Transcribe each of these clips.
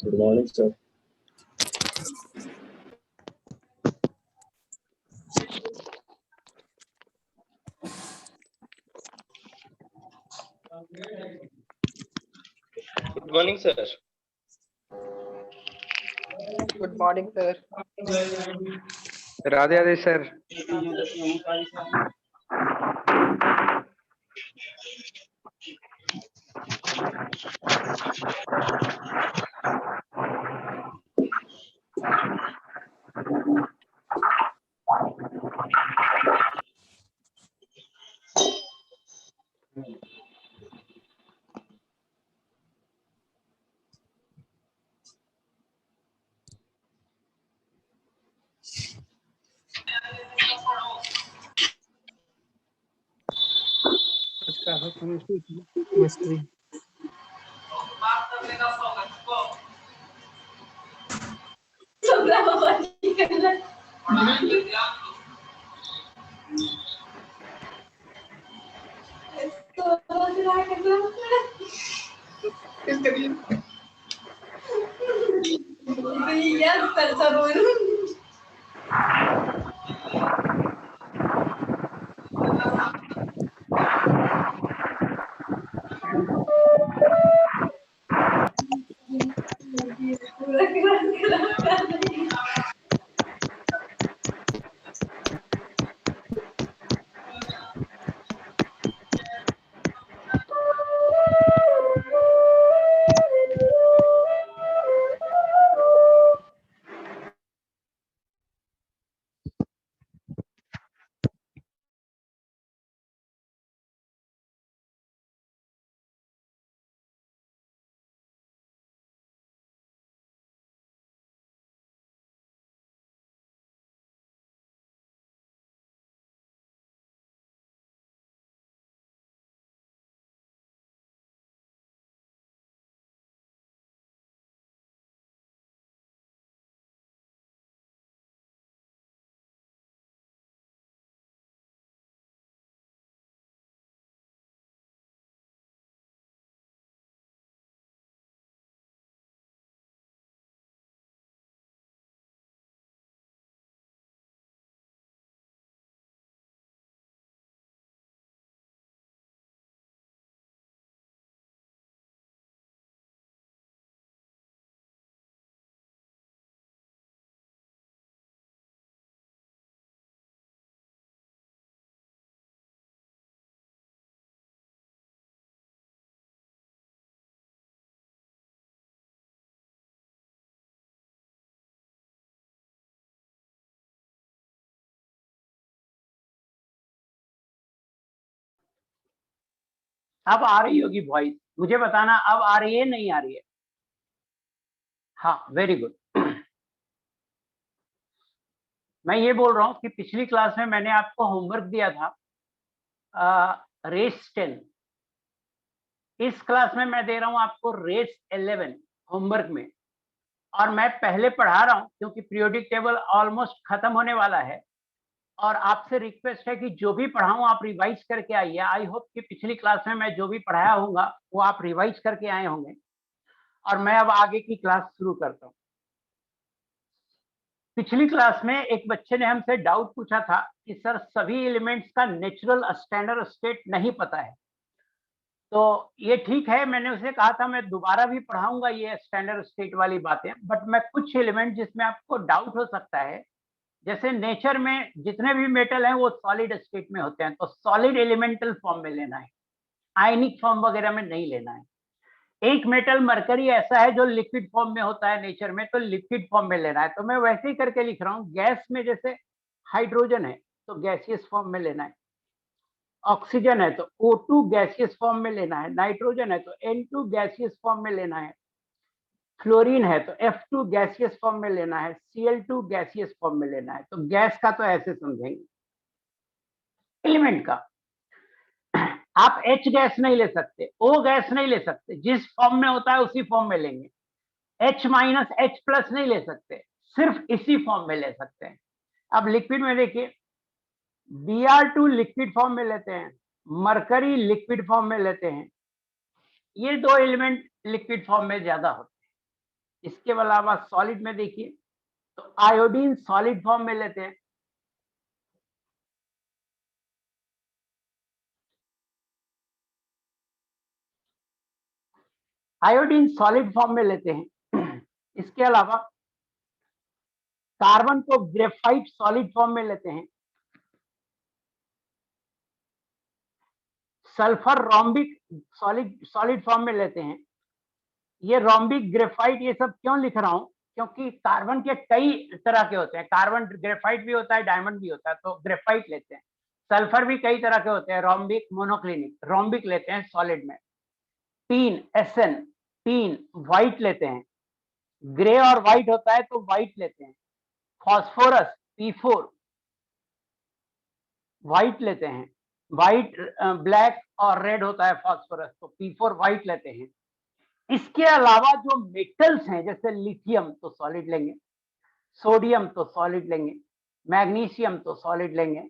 Good morning, sir. Good morning, sir. Good morning, sir. Radhe Radhe, sir. Chemistry. अब आ रही होगी voice, मुझे बताना अब आ रही है नहीं आ रही है। हाँ, वेरी गुड। मैं ये बोल रहा हूँ कि पिछली क्लास में मैंने आपको होमवर्क दिया था रेस 10। इस क्लास में मैं दे रहा हूँ आपको रेस 11 होमवर्क में, और मैं पहले पढ़ा रहा हूँ क्योंकि पीरियोडिक टेबल ऑलमोस्ट खत्म होने वाला है, और आपसे रिक्वेस्ट है कि जो भी पढ़ाऊं आप रिवाइज करके आइए। आई होप कि पिछली क्लास में मैं जो भी पढ़ाया होगा वो आप रिवाइज करके आए होंगे, और मैं अब आगे की क्लास शुरू करता हूँ। पिछली क्लास में एक बच्चे ने हमसे डाउट पूछा था कि सर सभी एलिमेंट्स का नेचुरल स्टैंडर्ड स्टेट नहीं पता है। तो ये ठीक है, मैंने उसे कहा था मैं दोबारा भी पढ़ाऊंगा ये स्टैंडर्ड स्टेट वाली बातें, बट मैं कुछ एलिमेंट जिसमें आपको डाउट हो सकता है, जैसे नेचर में जितने भी मेटल हैं वो सॉलिड स्टेट में होते हैं, तो सॉलिड एलिमेंटल फॉर्म में लेना है, आयनिक फॉर्म वगैरह में नहीं लेना है। एक मेटल मरकरी ऐसा है जो लिक्विड फॉर्म में होता है नेचर में, तो लिक्विड फॉर्म में लेना है। तो मैं वैसे ही करके लिख रहा हूँ, गैस में जैसे हाइड्रोजन है तो गैसियस फॉर्म में लेना है, ऑक्सीजन है तो O2 गैसियस फॉर्म में लेना है, नाइट्रोजन है तो N2 गैसियस फॉर्म में लेना है, फ्लोरीन है तो F2 गैसियस फॉर्म में लेना है, Cl2 गैसियस फॉर्म में लेना है। तो गैस का तो ऐसे समझेंगे, एलिमेंट का आप H गैस नहीं ले सकते, O गैस नहीं ले सकते, जिस फॉर्म में होता है उसी फॉर्म में लेंगे। H माइनस H प्लस नहीं ले सकते, सिर्फ इसी फॉर्म में ले सकते हैं। अब लिक्विड में देखिए, Br2 लिक्विड फॉर्म में लेते हैं, मरकरी लिक्विड फॉर्म में लेते हैं। ये दो एलिमेंट लिक्विड फॉर्म में ज्यादा होते हैं। इसके अलावा सॉलिड में देखिए, तो आयोडीन सॉलिड फॉर्म में लेते हैं, आयोडीन सॉलिड फॉर्म में लेते हैं। इसके अलावा कार्बन को ग्रेफाइट सॉलिड फॉर्म में लेते हैं, सल्फर रोम्बिक सॉलिड फॉर्म में लेते हैं। ये रोम्बिक ग्रेफाइट ये सब क्यों लिख रहा हूं, क्योंकि कार्बन के कई तरह के होते हैं, कार्बन ग्रेफाइट भी होता है, डायमंड भी होता है, तो ग्रेफाइट लेते हैं। सल्फर भी कई तरह के होते हैं, रोम्बिक, मोनोक्लिनिक, रोम्बिक लेते हैं सॉलिड में। टीन, एसएन, टीन व्हाइट लेते हैं, ग्रे और व्हाइट होता है तो व्हाइट लेते हैं। फास्फोरस P4 व्हाइट लेते हैं, व्हाइट, ब्लैक और रेड होता है फास्फोरस, तो P4 व्हाइट लेते हैं। इसके अलावा जो मेटल्स हैं जैसे लिथियम तो सॉलिड लेंगे, सोडियम तो सॉलिड लेंगे, मैग्नीशियम तो सॉलिड लेंगे,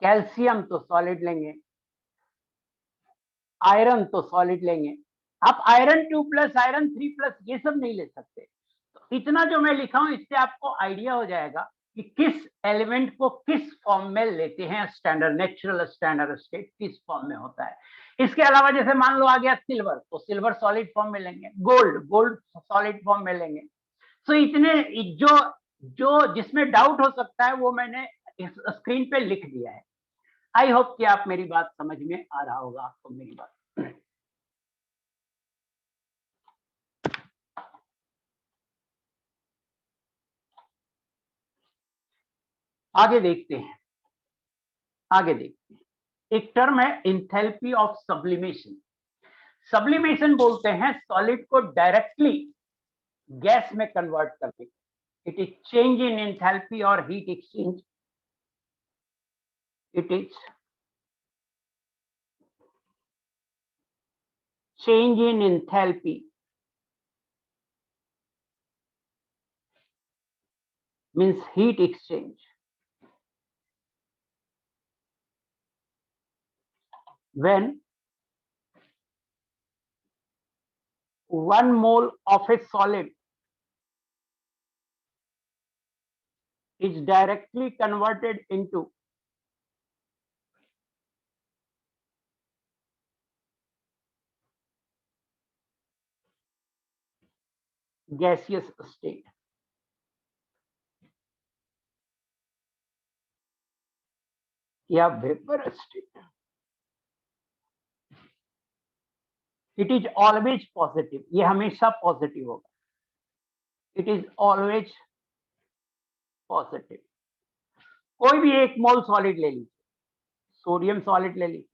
कैल्शियम तो सॉलिड लेंगे, आयरन तो सॉलिड लेंगे। आप आयरन 2+, आयरन 3+ ये सब नहीं ले सकते। तो इतना जो मैं लिखा हूं इससे आपको आइडिया हो जाएगा कि किस एलिमेंट को किस फॉर्म में लेते हैं, स्टैंडर्ड नेचुरल स्टैंडर्ड स्टेट किस फॉर्म में होता है। इसके अलावा जैसे मान लो आ गया सिल्वर, तो सिल्वर सॉलिड फॉर्म में लेंगे, गोल्ड सॉलिड फॉर्म में लेंगे। तो इतने जो जो जिसमें डाउट हो सकता है वो मैंने इस स्क्रीन पे लिख दिया है। आई होप कि आप मेरी बात समझ में आ रहा होगा आपको मेरी बात। आगे देखते हैं, एक टर्म है इंथैल्पी ऑफ सब्लिमेशन। सब्लिमेशन बोलते हैं सॉलिड को डायरेक्टली गैस में कन्वर्ट करने। It is change in enthalpy और heat exchange. It is change in enthalpy means heat exchange when 1 mole of a solid is directly converted into gaseous state. या vapour state. It is always positive, ये हमेशा positive होगा। It is always positive. कोई भी एक मोल solid ले लीजिए, sodium solid ले लीजिए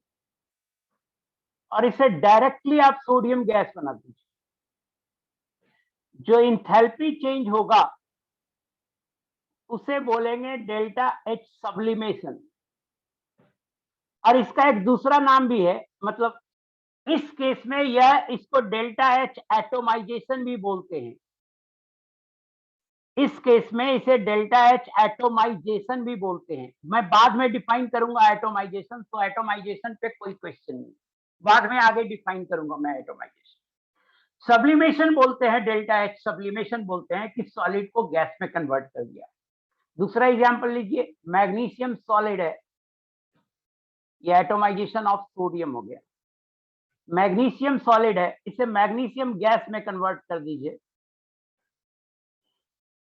और इसे डायरेक्टली आप सोडियम गैस बना दीजिए, जो इंथैल्पी चेंज होगा उसे बोलेंगे डेल्टा एच सब्लिमेशन। और इसका एक दूसरा नाम भी है, मतलब इस केस में यह इसको डेल्टा एच एटोमाइजेशन भी बोलते हैं। इस केस में इसे डेल्टा एच एटोमाइजेशन भी बोलते हैं। मैं बाद में डिफाइन करूंगा एटोमाइजेशन, तो एटोमाइजेशन पे कोई क्वेश्चन नहीं, बाद में आगे डिफाइन करूंगा मैं एटोमाइजेशन। सब्लिमेशन बोलते हैं, डेल्टा एच सब्लिमेशन बोलते हैं कि सॉलिड को गैस में कन्वर्ट कर दिया। दूसरा एग्जांपल लीजिए, मैग्नीशियम सॉलिड है, ये एटोमाइजेशन ऑफ सोडियम हो गया। मैग्नीशियम सॉलिड है, इसे मैग्नीशियम गैस में कन्वर्ट कर दीजिए,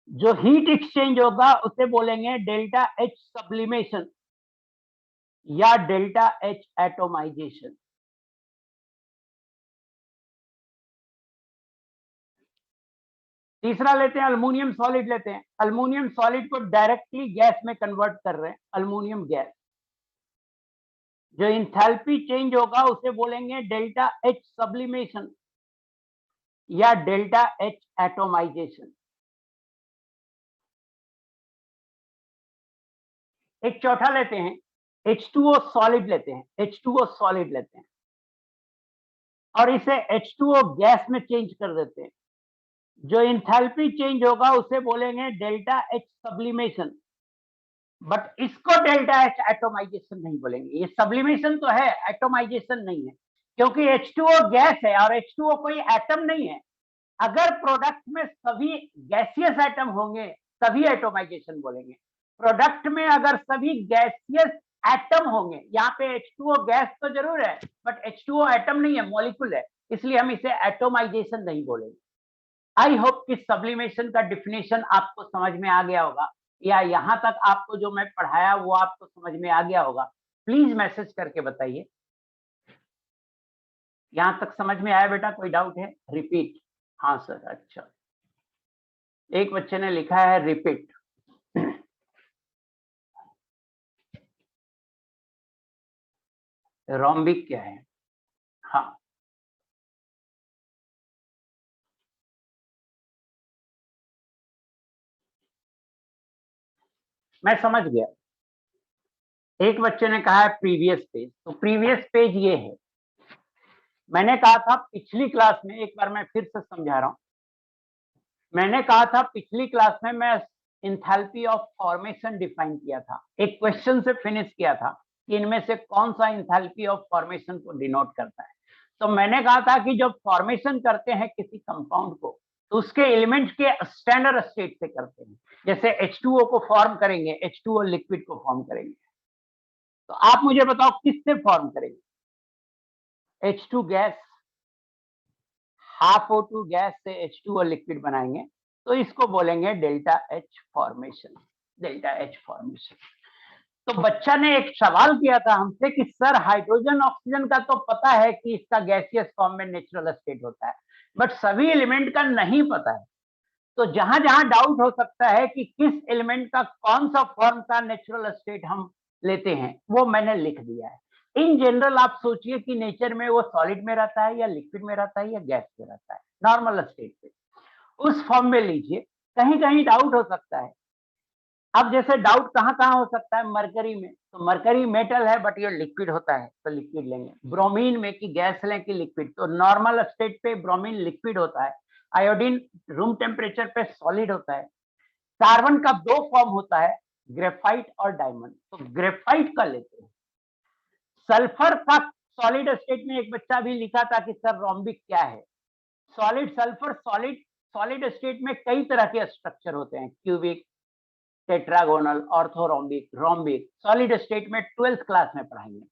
जो हीट एक्सचेंज होगा उसे बोलेंगे डेल्टा एच सब्लिमेशन या डेल्टा एच एटोमाइजेशन। तीसरा लेते हैं, अल्युमिनियम सॉलिड लेते हैं। अल्युमिनियम सॉलिड को डायरेक्टली गैस में कन्वर्ट कर रहे हैं, अल्युमिनियम गैस। जो इंथैल्पी चेंज होगा उसे बोलेंगे डेल्टा एच सब्लिमेशन या डेल्टा एच एटोमाइजेशन। एक चौथा लेते हैं, H2O सॉलिड लेते हैं, H2O सॉलिड लेते हैं और इसे H2O गैस में चेंज कर देते हैं। जो इंथैल्पी चेंज होगा उसे बोलेंगे डेल्टा एच सब्लिमेशन, बट इसको डेल्टा एच एटोमाइजेशन नहीं बोलेंगे। ये सब्लिमेशन तो है, एटोमाइजेशन नहीं है, क्योंकि H2O गैस है और H2O कोई एटम नहीं है। अगर प्रोडक्ट में सभी गैसियस एटम होंगे तभी एटोमाइजेशन बोलेंगे। प्रोडक्ट में अगर सभी गैसियस एटम होंगे, यहाँ पे H2O गैस तो जरूर है बट H2O एटम नहीं है, मॉलिक्यूल है, इसलिए हम इसे एटोमाइजेशन नहीं बोलेंगे। आई होप कि सब्लिमेशन का डिफिनेशन आपको समझ में आ गया होगा, या यहाँ तक आपको जो मैं पढ़ाया वो आपको समझ में आ गया होगा। प्लीज मैसेज करके बताइए, यहाँ तक समझ में आया बेटा? कोई डाउट है? रिपीट? हाँ सर। अच्छा, एक बच्चे ने लिखा है रिपीट। रोम्बिक क्या है? हाँ, मैं समझ गया। एक बच्चे ने कहा है प्रीवियस पेज, तो प्रीवियस पेज ये है। मैंने कहा था पिछली क्लास में, एक बार मैं फिर से समझा रहा हूं, मैंने कहा था पिछली क्लास में मैं इंथैल्पी ऑफ फॉर्मेशन डिफाइन किया था, एक क्वेश्चन से फिनिश किया था कि इनमें से कौन सा इंथैल्पी ऑफ फॉर्मेशन को डिनोट करता है। तो मैंने कहा था कि जब फॉर्मेशन करते हैं किसी कंपाउंड को तो उसके एलिमेंट के स्टैंडर्ड स्टेट से करते हैं। जैसे H2O को फॉर्म करेंगे, H2O लिक्विड को फॉर्म करेंगे, तो आप मुझे बताओ किससे फॉर्म करेंगे? H2 gas, half O2 gas से H2O लिक्विड बनाएंगे, तो इसको बोलेंगे delta H formation. Delta H formation. तो बच्चा ने एक सवाल किया था हमसे कि सर हाइड्रोजन ऑक्सीजन का तो पता है कि इसका गैसियस फॉर्म में नेचुरल स्टेट होता है, बट सभी एलिमेंट का नहीं पता है। तो जहां जहां डाउट हो सकता है कि किस एलिमेंट का कौन सा फॉर्म का नेचुरल स्टेट हम लेते हैं, वो मैंने लिख दिया है। इन जनरल आप सोचिए कि नेचर में वो सॉलिड में रहता है या लिक्विड में रहता है या गैस में रहता है, नॉर्मल स्टेट पे उस फॉर्म में लीजिए। कहीं कहीं डाउट हो सकता है। अब जैसे डाउट कहाँ कहाँ हो सकता है? मरकरी में, तो मरकरी मेटल है बट ये लिक्विड होता है तो लिक्विड लेंगे। ब्रोमीन में कि गैस लें कि लिक्विड, तो नॉर्मल स्टेट पे ब्रोमीन लिक्विड होता है, आयोडीन रूम टेम्परेचर पे सॉलिड होता है। कार्बन का दो फॉर्म होता है, ग्रेफाइट और डायमंड, तो ग्रेफाइट का लेते हैं। सल्फर का सॉलिड स्टेट में एक बच्चा भी लिखा था कि सर रोम्बिक क्या है? Solid sulphur solid solid state में कई तरह के स्ट्रक्चर होते हैं, cubic, tetragonal, orthorhombic, rhombic, solid state में 12th क्लास में पढ़ाएंगे।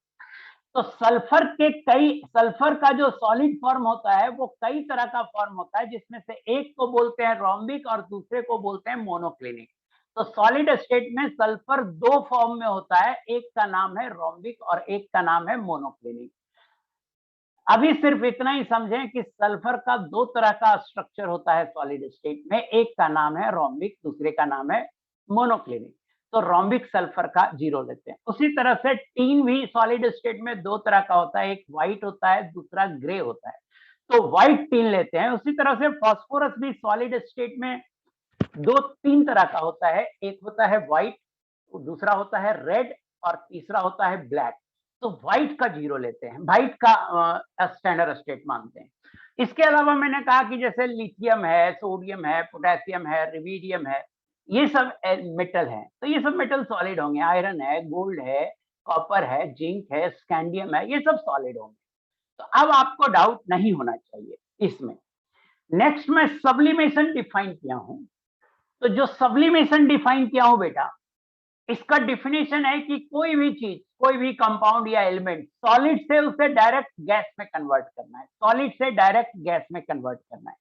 तो सल्फर का जो सॉलिड फॉर्म होता है वो कई तरह का फॉर्म होता है, जिसमें से एक को बोलते हैं रोम्बिक और दूसरे को बोलते हैं मोनोक्लिनिक। तो सॉलिड स्टेट में सल्फर दो फॉर्म में होता है, एक का नाम है रोम्बिक और एक का नाम है मोनोक्लिनिक। अभी सिर्फ इतना ही समझें कि सल्फर का दो तरह का स्ट्रक्चर होता है सॉलिड स्टेट में, एक का नाम है रोम्बिक, दूसरे का नाम है मोनोक्लिनिक। तो रोम्बिक सल्फर का 0 लेते हैं। उसी तरह से टीन भी सॉलिड स्टेट में दो तरह का होता है, एक व्हाइट होता है, दूसरा ग्रे होता है, तो व्हाइट टीन लेते हैं। उसी तरह से फास्फोरस भी सॉलिड स्टेट में तीन तरह का होता है, एक होता है व्हाइट, दूसरा होता है रेड और तीसरा होता है ब्लैक। तो व्हाइट का 0 लेते हैं, व्हाइट का स्टैंडर्ड स्टेट मानते हैं। इसके अलावा मैंने कहा कि जैसे लिथियम है, सोडियम है, पोटेशियम है, रिवीडियम है, ये सब मेटल है, तो ये सब मेटल सॉलिड होंगे। आयरन है, गोल्ड है, कॉपर है, जिंक है, स्कैंडियम है, ये सब सॉलिड होंगे। तो अब आपको डाउट नहीं होना चाहिए इसमें। नेक्स्ट मैं सब्लिमेशन डिफाइन किया हूं। तो जो सब्लिमेशन डिफाइन किया हूं बेटा, इसका डिफिनेशन है कि कोई भी चीज, कोई भी कंपाउंड या एलिमेंट सॉलिड से उसे डायरेक्ट गैस में कन्वर्ट करना है, सॉलिड से डायरेक्ट गैस में कन्वर्ट करना है।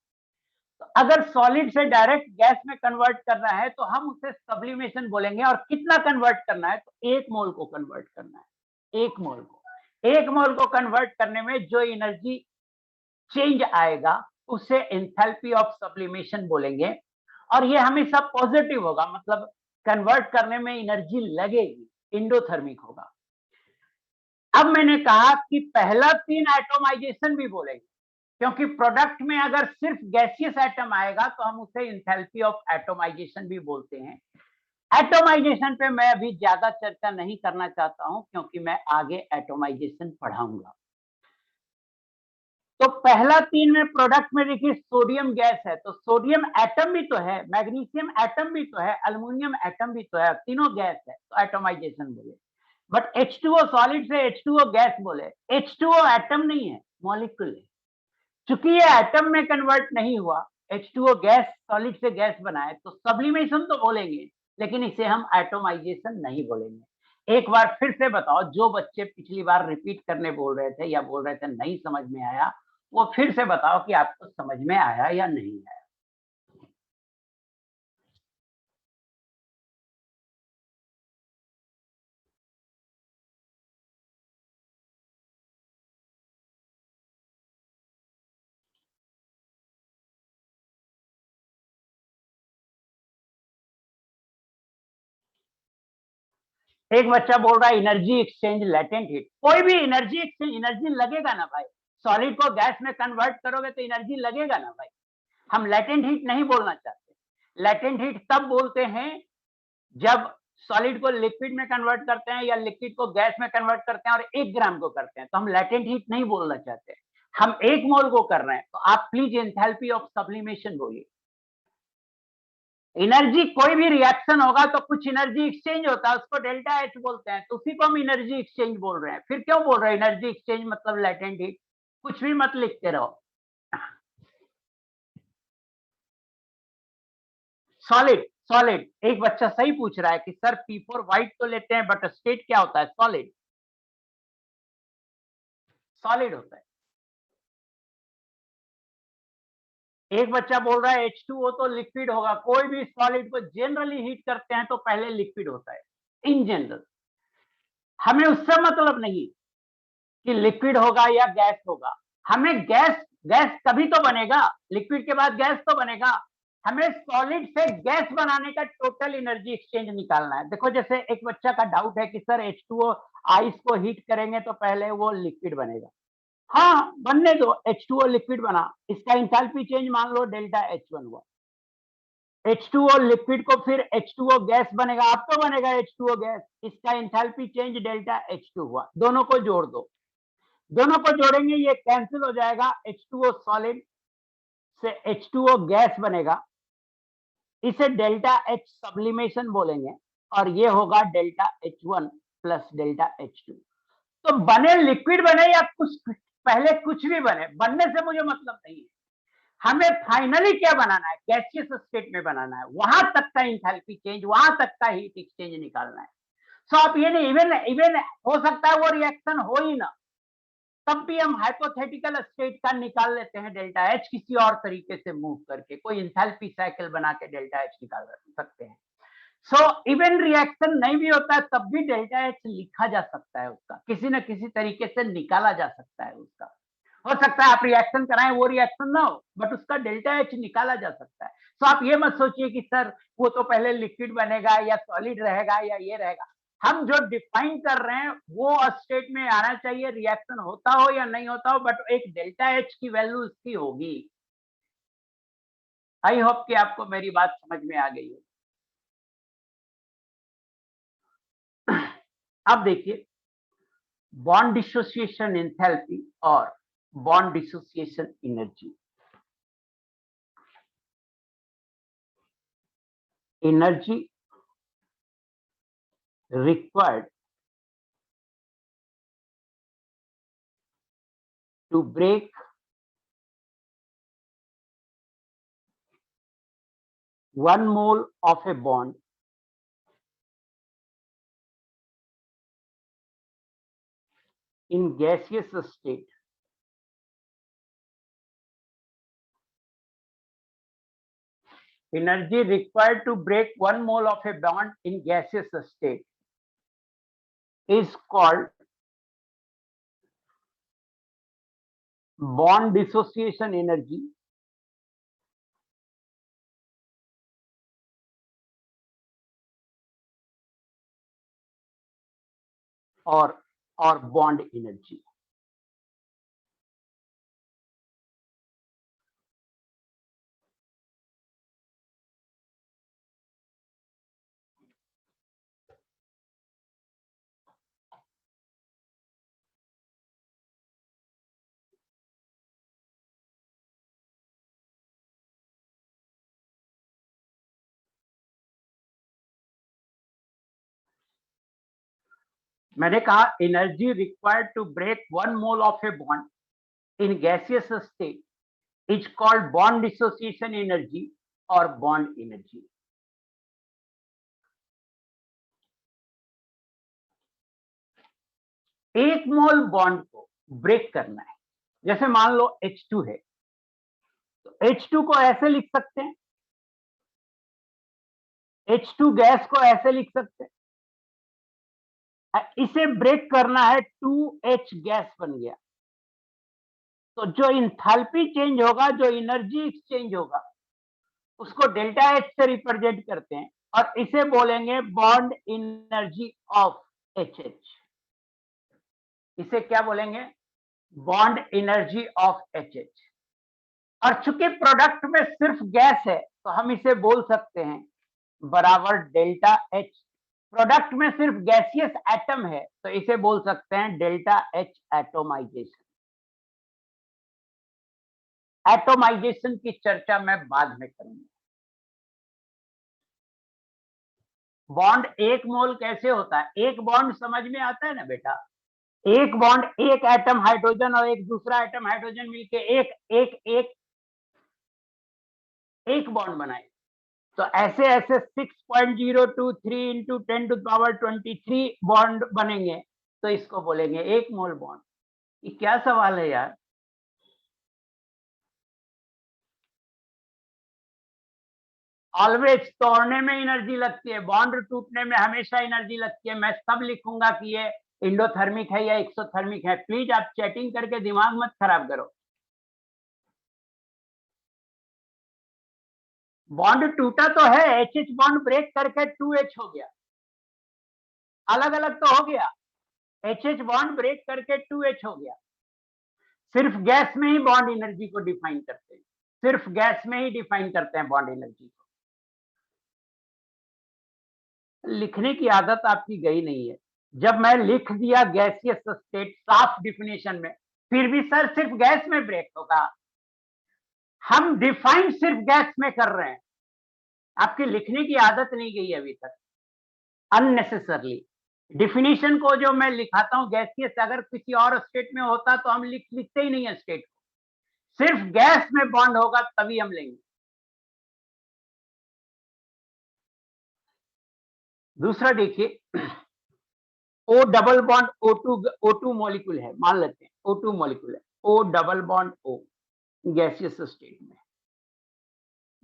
तो अगर सॉलिड से डायरेक्ट गैस में कन्वर्ट करना है तो हम उसे सब्लिमेशन बोलेंगे। और कितना कन्वर्ट करना है? तो 1 मोल को कन्वर्ट करना है। 1 मोल को 1 मोल को कन्वर्ट करने में जो एनर्जी चेंज आएगा उसे एंथैल्पी ऑफ सब्लिमेशन बोलेंगे। और ये हमेशा पॉजिटिव होगा, मतलब कन्वर्ट करने में एनर्जी लगेगी, इंडोथर्मिक होगा। अब मैंने कहा कि पहला 3 एटोमाइजेशन भी बोलेंगे, क्योंकि प्रोडक्ट में अगर सिर्फ गैसियस एटम आएगा तो हम उसे एंथैल्पी ऑफ एटोमाइजेशन भी बोलते हैं। एटोमाइजेशन पे मैं अभी ज्यादा चर्चा नहीं करना चाहता हूं, क्योंकि मैं आगे एटोमाइजेशन पढ़ाऊंगा। तो पहला 3 में प्रोडक्ट में देखिए सोडियम गैस है, तो सोडियम एटम भी तो है, मैग्नीशियम एटम भी तो है, अल्युमिनियम एटम भी तो है, तीनों गैस है, तो एटोमाइजेशन बोले। बट H2O सॉलिड से H2O गैस बोले। H2O एटम नहीं है, मॉलिक्यूल है। चूंकि ये एटम में कन्वर्ट नहीं हुआ H2O गैस सॉलिड से गैस बनाए तो सब्लिमेशन तो बोलेंगे, लेकिन इसे हम एटोमाइजेशन नहीं बोलेंगे। एक बार फिर से बताओ, जो बच्चे पिछली बार रिपीट करने बोल रहे थे या बोल रहे थे नहीं समझ में आया, वो फिर से बताओ कि आपको समझ में आया या नहीं आया। एक बच्चा बोल रहा है एनर्जी एक्सचेंज लेटेंट हीट। कोई भी एनर्जी एक्सचेंज, एनर्जी लगेगा ना भाई, सॉलिड को गैस में कन्वर्ट करोगे तो एनर्जी लगेगा ना भाई। हम लेटेंट हीट नहीं बोलना चाहते। लेटेंट हीट तब बोलते हैं जब सॉलिड को लिक्विड में कन्वर्ट करते हैं या लिक्विड को गैस में कन्वर्ट करते हैं और 1 ग्राम को करते हैं, तो हम लेटेंट हीट नहीं बोलना चाहते। हम 1 मोल को कर रहे हैं, तो आप प्लीज एंथैल्पी ऑफ सब्लिमेशन बोलिए। एनर्जी, कोई भी रिएक्शन होगा तो कुछ एनर्जी एक्सचेंज होता है, उसको डेल्टा एच बोलते हैं, तो उसी को हम एनर्जी एक्सचेंज बोल रहे हैं। फिर क्यों बोल रहे हैं एनर्जी एक्सचेंज मतलब लेटेंट हीट? कुछ भी मत लिखते रहो। सॉलिड, सॉलिड, एक बच्चा सही पूछ रहा है कि सर P4 व्हाइट तो लेते हैं बट स्टेट क्या होता है? सॉलिड, सॉलिड होता है। एक बच्चा बोल रहा है H2O तो लिक्विड होगा। कोई भी सॉलिड को जनरली हीट करते हैं तो पहले लिक्विड होता है, इन जनरल। हमें उससे मतलब नहीं कि लिक्विड होगा या गैस होगा। हमें गैस, गैस तभी तो बनेगा, लिक्विड के बाद गैस तो बनेगा। हमें सॉलिड से गैस बनाने का टोटल एनर्जी एक्सचेंज निकालना है। देखो, जैसे एक बच्चा का डाउट है कि सर H2O आइस को हीट करेंगे तो पहले वो लिक्विड बनेगा। हाँ, बनने दो, H2O लिक्विड बना, इसका इंथैल्पी चेंज मान लो डेल्टा H1 हुआ। H2O लिक्विड को फिर H2O गैस बनेगा, अब तो बनेगा H2O गैस, इसका इंथैल्पी चेंज डेल्टा H2 हुआ। दोनों को जोड़ दो, दोनों को जोड़ेंगे ये कैंसिल हो जाएगा, H2O सॉलिड से H2O गैस बनेगा, इसे डेल्टा H सब्लिमेशन बोलेंगे, और ये होगा delta H1 plus delta H2। तो बने लिक्विड बने या कुछ पहले कुछ भी बने, बनने से मुझे मतलब नहीं है। हमें फाइनली क्या बनाना है? गैसियस स्टेट में बनाना है, वहां तक का इंथैल्पी चेंज, वहां तक का हीट एक्सचेंज निकालना है। सो आप ये नहीं, इवन इवन हो सकता है वो रिएक्शन हो ही ना, तब भी हम हाइपोथेटिकल स्टेट का निकाल लेते हैं डेल्टा एच, किसी और तरीके से मूव करके कोई इंथैल्पी साइकिल बना के डेल्टा एच निकाल सकते हैं। सो इवन रिएक्शन नहीं भी होता है तब भी डेल्टा एच लिखा जा सकता है, उसका किसी न किसी तरीके से निकाला जा सकता है उसका। हो सकता है आप रिएक्शन कराएं वो रिएक्शन ना हो, बट उसका डेल्टा एच निकाला जा सकता है। तो आप ये मत सोचिए कि सर वो तो पहले लिक्विड बनेगा या सॉलिड रहेगा या ये रहेगा। हम जो डिफाइन कर रहे हैं वो स्टेट में आना चाहिए, रिएक्शन होता हो या नहीं होता हो, बट एक डेल्टा एच की वैल्यू उसकी होगी। आई होप कि आपको मेरी बात समझ में आ गई है। अब देखिए, बॉन्ड डिसोसिएशन एंथैल्पी और bond dissociation energy. Energy required to break one mole of a bond in gaseous state energy required to break one mole of a bond in gaseous state is called bond dissociation energy or bond energy। मैंने कहा energy required to break one mole of a bond in gaseous state is called bond dissociation energy और bond energy. एक mole bond को break करना है, जैसे मान लो H2 है, तो H2 को ऐसे लिख सकते हैं, H2 गैस को ऐसे लिख सकते हैं, इसे ब्रेक करना है 2H गैस बन गया। तो जो इंथैल्पी चेंज होगा, जो एनर्जी एक्सचेंज होगा, उसको डेल्टा H से रिप्रेजेंट करते हैं और इसे बोलेंगे बॉन्ड एनर्जी ऑफ HH। इसे क्या बोलेंगे? Bond energy of HH। और चूंकि प्रोडक्ट में सिर्फ गैस है तो हम इसे बोल सकते हैं बराबर डेल्टा H। प्रोडक्ट में सिर्फ गैसियस एटम है तो इसे बोल सकते हैं डेल्टा H एटोमाइजेशन। एटोमाइजेशन की चर्चा मैं बाद में करूंगा। बॉन्ड एक मोल कैसे होता है? एक बॉन्ड समझ में आता है ना बेटा? एक बॉन्ड, एक एटम हाइड्रोजन और एक दूसरा एटम हाइड्रोजन मिलके एक एक एक एक बॉन्ड बनाए। तो ऐसे ऐसे 6.023 इंटू 10⁻23 बॉन्ड बनेंगे, तो इसको बोलेंगे एक मोल बॉन्ड। ये क्या सवाल है यार? ऑलवेज तोड़ने में एनर्जी लगती है, बॉन्ड टूटने में हमेशा एनर्जी लगती है। मैं सब लिखूंगा कि ये इंडोथर्मिक है या एक्सोथर्मिक है। प्लीज आप चैटिंग करके दिमाग मत खराब करो। बॉन्ड टूटा तो है, HH बॉन्ड ब्रेक करके 2H हो गया, अलग अलग तो हो गया। HH बॉन्ड ब्रेक करके 2H हो गया। सिर्फ गैस में ही बॉन्ड एनर्जी को डिफाइन करते हैं, सिर्फ गैस में ही डिफाइन करते हैं बॉन्ड एनर्जी को। लिखने की आदत आपकी गई नहीं है। जब मैं लिख दिया गैसियस स्टेट साफ डिफिनेशन में, फिर भी सर सिर्फ गैस में ब्रेक होगा। हम डिफाइन सिर्फ गैस में कर रहे हैं, आपकी लिखने की आदत नहीं गई अभी तक। अननेसेसरली डिफिनेशन को जो मैं लिखाता हूं गैसियस, अगर किसी और स्टेट में होता तो हम लिखते ही नहीं है स्टेट को। सिर्फ गैस में बॉन्ड होगा तभी हम लेंगे। दूसरा देखिए, O double bond O2 molecule है, मान लेते हैं O2 मॉलिक्यूल है, O double bond O gaseous state में।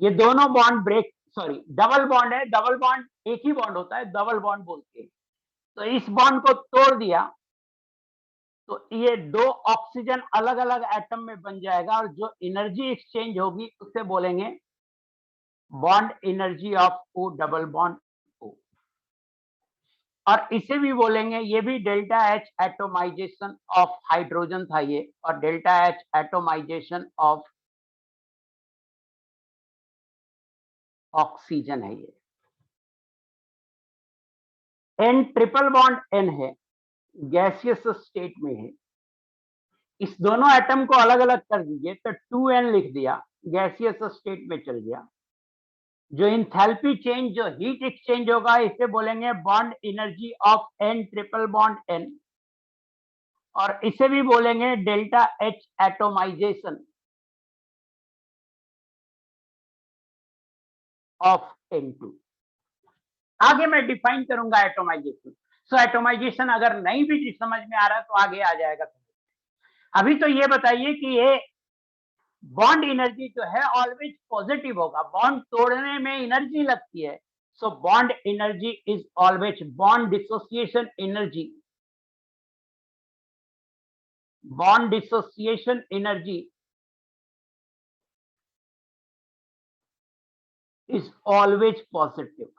ये दोनों bond break, sorry double bond है, डबल बॉन्ड एक ही बॉन्ड होता है, डबल बॉन्ड बोलते हैं। तो इस बॉन्ड को तोड़ दिया तो ये दो ऑक्सीजन अलग अलग एटम में बन जाएगा और जो एनर्जी एक्सचेंज होगी उसे बोलेंगे bond energy of O double bond O। और इसे भी बोलेंगे, ये भी delta H atomisation of hydrogen था ये, और delta H atomisation of oxygen है ये। N ट्रिपल बॉन्ड N है, गैसियस स्टेट में है। इस दोनों एटम को अलग अलग कर दीजिए तो 2N लिख दिया, गैसियस स्टेट में चल गया। जो इंथैल्पी चेंज, जो हीट एक्सचेंज होगा, इसे बोलेंगे bond energy of N triple bond N, और इसे भी बोलेंगे delta H atomisation of N2। आगे मैं डिफाइन करूंगा एटोमाइजेशन। सो एटोमाइजेशन अगर नहीं भी समझ में आ रहा तो आगे आ जाएगा। अभी तो ये बताइए कि ये बॉन्ड एनर्जी जो है ऑलवेज पॉजिटिव होगा, बॉन्ड तोड़ने में एनर्जी लगती है। So bond energy is always, bond dissociation energy, bond dissociation energy is always positive.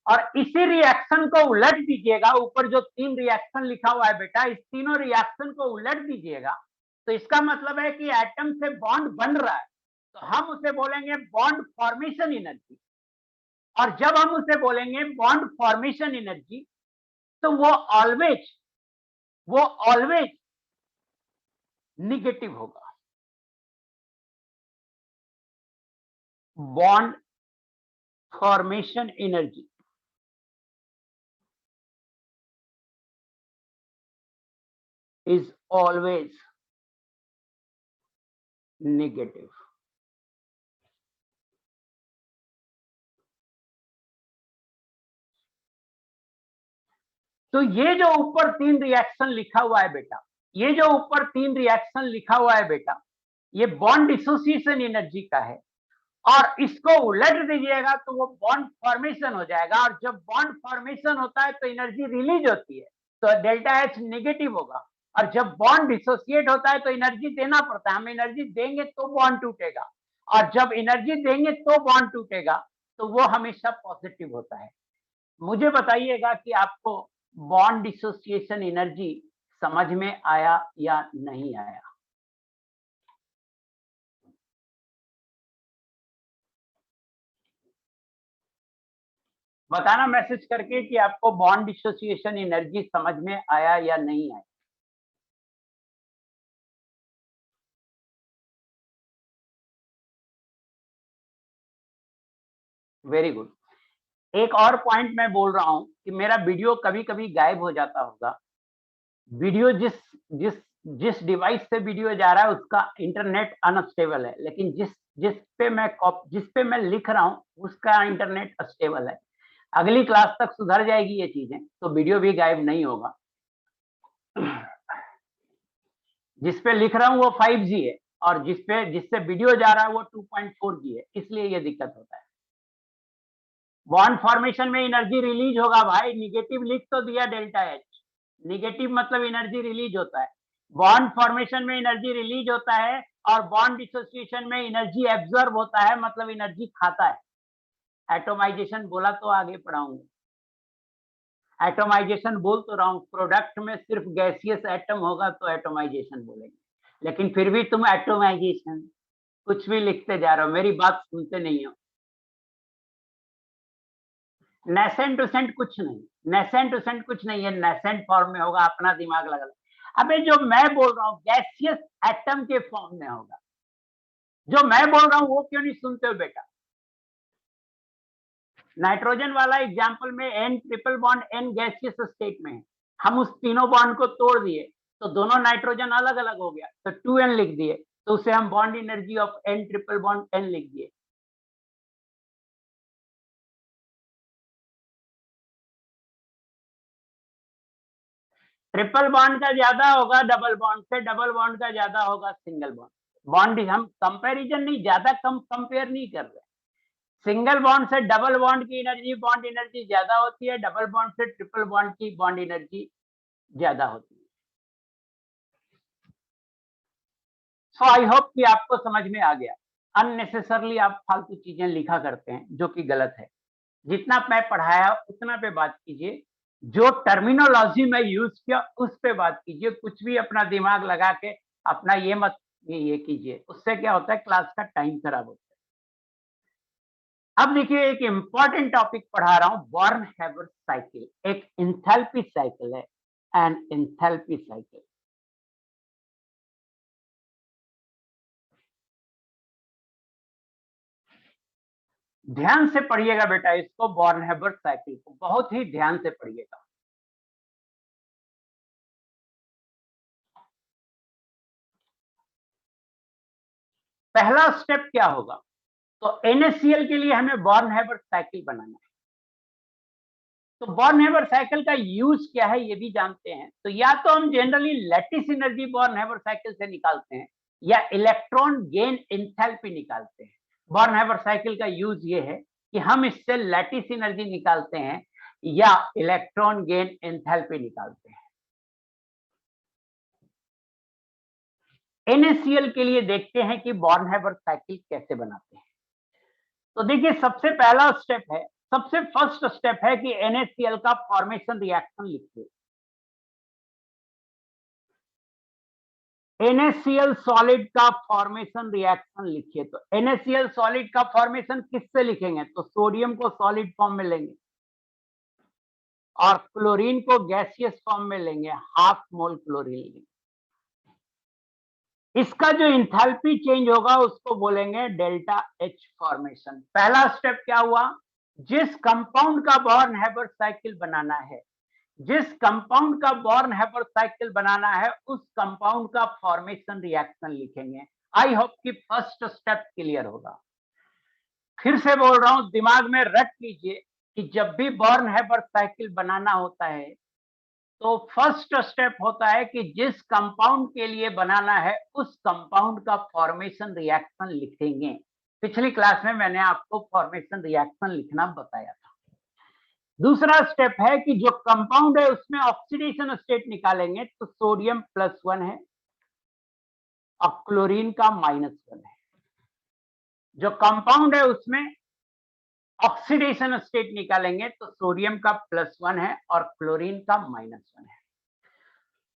और इसी रिएक्शन को उलट दीजिएगा, ऊपर जो 3 रिएक्शन लिखा हुआ है बेटा, इस तीनों रिएक्शन को उलट दीजिएगा तो इसका मतलब है कि एटम से बॉन्ड बन रहा है, तो हम उसे बोलेंगे बॉन्ड फॉर्मेशन एनर्जी। और जब हम उसे बोलेंगे बॉन्ड फॉर्मेशन एनर्जी तो वो ऑलवेज निगेटिव होगा। Bond formation energy is always negative. तो ये जो ऊपर 3 रिएक्शन लिखा हुआ है बेटा, ये जो ऊपर 3 रिएक्शन लिखा हुआ है बेटा, ये बॉन्ड डिसोसिएशन एनर्जी का है, और इसको उलट दीजिएगा तो वो बॉन्ड फॉर्मेशन हो जाएगा, और जब बॉन्ड फॉर्मेशन होता है तो एनर्जी रिलीज होती है, तो डेल्टा एच नेगेटिव होगा, और जब बॉन्ड डिसोसिएट होता है तो एनर्जी देना पड़ता है, हम एनर्जी देंगे तो बॉन्ड टूटेगा, और जब एनर्जी देंगे तो बॉन्ड टूटेगा, तो वो हमेशा पॉजिटिव होता है। मुझे बताइएगा कि आपको बॉन्ड डिसोसिएशन एनर्जी समझ में आया या नहीं आया? बताना मैसेज करके कि आपको बॉन्ड डिसोसिएशन एनर्जी समझ में आया या नहीं आया। Very good. एक और पॉइंट मैं बोल रहा हूं कि मेरा वीडियो कभी कभी गायब हो जाता होगा। वीडियो जिस जिस जिस डिवाइस से वीडियो जा रहा है उसका इंटरनेट अनस्टेबल है, लेकिन जिस पे मैं लिख रहा हूं उसका इंटरनेट स्टेबल है। अगली क्लास तक सुधर जाएगी ये चीजें, तो वीडियो भी गायब नहीं होगा। जिस पे लिख रहा हूं वो 5G है, और जिससे वीडियो जा रहा है वो 2.4G है, इसलिए ये दिक्कत होता है। बॉन्ड फॉर्मेशन में एनर्जी रिलीज होगा भाई, निगेटिव लिख तो दिया डेल्टा एच, निगेटिव मतलब एनर्जी रिलीज होता है। बॉन्ड फॉर्मेशन में एनर्जी रिलीज होता है, और बॉन्ड डिसोसिएशन में एनर्जी एब्जॉर्ब होता है, मतलब एनर्जी खाता है। एटोमाइजेशन बोला तो आगे पढ़ाऊंगा। एटोमाइजेशन बोल तो रहा हूं, प्रोडक्ट में सिर्फ गैसियस एटम होगा तो एटोमाइजेशन बोलेंगे, लेकिन फिर भी तुम एटोमाइजेशन कुछ भी लिखते जा रहे हो, मेरी बात सुनते नहीं हो। नेसेंट उसेंट कुछ नहीं, नेसेंट उसेंट कुछ नहीं है, नेसेंट फॉर्म में होगा, अपना दिमाग लगा। अबे जो मैं बोल रहा हूँ गैसियस एटम के फॉर्म में होगा, जो मैं बोल रहा हूँ वो क्यों नहीं सुनते हो बेटा? नाइट्रोजन वाला एग्जाम्पल में N triple bond N gaseous state में है, हम उस तीनों बॉन्ड को तोड़ दिए तो दोनों नाइट्रोजन अलग अलग हो गया, तो 2N लिख दिए, तो उसे हम bond energy of N triple bond N लिख दिए। ट्रिपल बॉन्ड का ज्यादा होगा डबल बॉन्ड से, डबल बॉन्ड का ज्यादा होगा सिंगल बॉन्ड। बॉन्ड हम कंपैरिजन नहीं, ज्यादा कम कंपेयर नहीं कर रहे। सिंगल बॉन्ड से डबल बॉन्ड की एनर्जी, बॉन्ड एनर्जी ज्यादा होती है, डबल बॉन्ड से ट्रिपल बॉन्ड की बॉन्ड एनर्जी ज्यादा होती है। सो आई होप कि आपको समझ में आ गया। अननेसेसरली आप फालतू चीजें लिखा करते हैं जो कि गलत है। जितना मैं पढ़ाया उतना पे बात कीजिए, जो टर्मिनोलॉजी में यूज किया उस पे बात कीजिए, कुछ भी अपना दिमाग लगा के अपना ये मत ये कीजिए, उससे क्या होता है क्लास का टाइम खराब होता है। अब देखिए एक इंपॉर्टेंट टॉपिक पढ़ा रहा हूं, बॉर्न हैबर साइकिल, एक एंथैल्पी साइकिल है, एन एंथैल्पी साइकिल। ध्यान से पढ़िएगा बेटा इसको, बॉर्न हैबर साइकिल को बहुत ही ध्यान से पढ़िएगा। पहला स्टेप क्या होगा, तो NaCl के लिए हमें बॉर्न हैबर साइकिल बनाना है। तो बॉर्न हैबर साइकिल का यूज क्या है ये भी जानते हैं, तो या तो हम generally lattice energy born Haber cycle से निकालते हैं, या इलेक्ट्रॉन गेन एंथैल्पी निकालते हैं। बॉर्न हैबर साइकिल का यूज ये है कि हम इससे लैटिस एनर्जी निकालते हैं या इलेक्ट्रॉन गेन एंथैल्पी निकालते हैं। NaCl के लिए देखते हैं कि बॉर्न हैबर साइकिल कैसे बनाते हैं। तो देखिए सबसे पहला स्टेप है, सबसे फर्स्ट स्टेप है कि NaCl का फॉर्मेशन रिएक्शन लिखिए। NaCl सॉलिड का फॉर्मेशन रिएक्शन लिखिए। तो NaCl सॉलिड का फॉर्मेशन किससे लिखेंगे, तो सोडियम को सॉलिड फॉर्म में लेंगे और क्लोरीन को गैसियस फॉर्म में लेंगे, हाफ मोल क्लोरीन लेंगे। इसका जो इंथैल्पी चेंज होगा उसको बोलेंगे डेल्टा H फॉर्मेशन। पहला स्टेप क्या हुआ, जिस कंपाउंड का बॉर्न हैबर साइकिल बनाना है जिस कंपाउंड का बॉर्न हैबर साइकिल बनाना है उस कंपाउंड का फॉर्मेशन रिएक्शन लिखेंगे। आई होप कि फर्स्ट स्टेप क्लियर होगा। फिर से बोल रहा हूं, दिमाग में रट लीजिए कि जब भी बॉर्न हैबर साइकिल बनाना होता है तो फर्स्ट स्टेप होता है कि जिस कंपाउंड के लिए बनाना है उस कंपाउंड का फॉर्मेशन रिएक्शन लिखेंगे। पिछली क्लास में मैंने आपको फॉर्मेशन रिएक्शन लिखना बताया था। दूसरा स्टेप है कि जो कंपाउंड है उसमें ऑक्सीडेशन स्टेट निकालेंगे, तो सोडियम +1 है और क्लोरीन का -1 है। जो कंपाउंड है उसमें ऑक्सीडेशन स्टेट निकालेंगे तो सोडियम का +1 है और क्लोरीन का -1 है।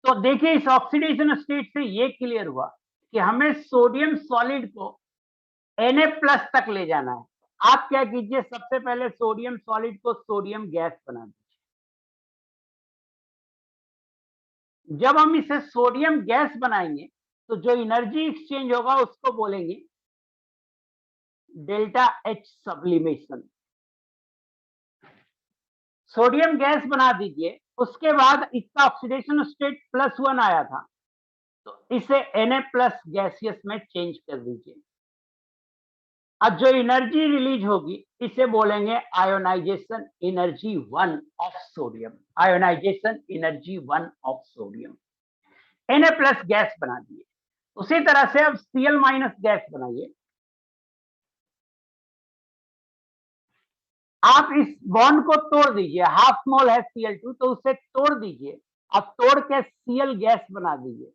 तो देखिए, इस ऑक्सीडेशन स्टेट से ये क्लियर हुआ कि हमें सोडियम सॉलिड को Na+ तक ले जाना है। आप क्या कीजिए, सबसे पहले सोडियम सॉलिड को सोडियम गैस बना दीजिए। जब हम इसे सोडियम गैस बनाएंगे तो जो एनर्जी एक्सचेंज होगा उसको बोलेंगे ΔH सब्लिमेशन। सोडियम गैस बना दीजिए, उसके बाद इसका ऑक्सीडेशन स्टेट +1 आया था, तो इसे Na+ गैसियस में चेंज कर दीजिए। अब जो एनर्जी रिलीज होगी इसे बोलेंगे ionisation energy 1 of sodium. Ionisation energy 1 of sodium. Na+ gas बना दिए। उसी तरह से अब Cl- गैस बनाइए। आप इस बॉन्ड को तोड़ दीजिए, ½ मोल है Cl2 तो उसे तोड़ दीजिए। अब तोड़ के Cl गैस बना दीजिए।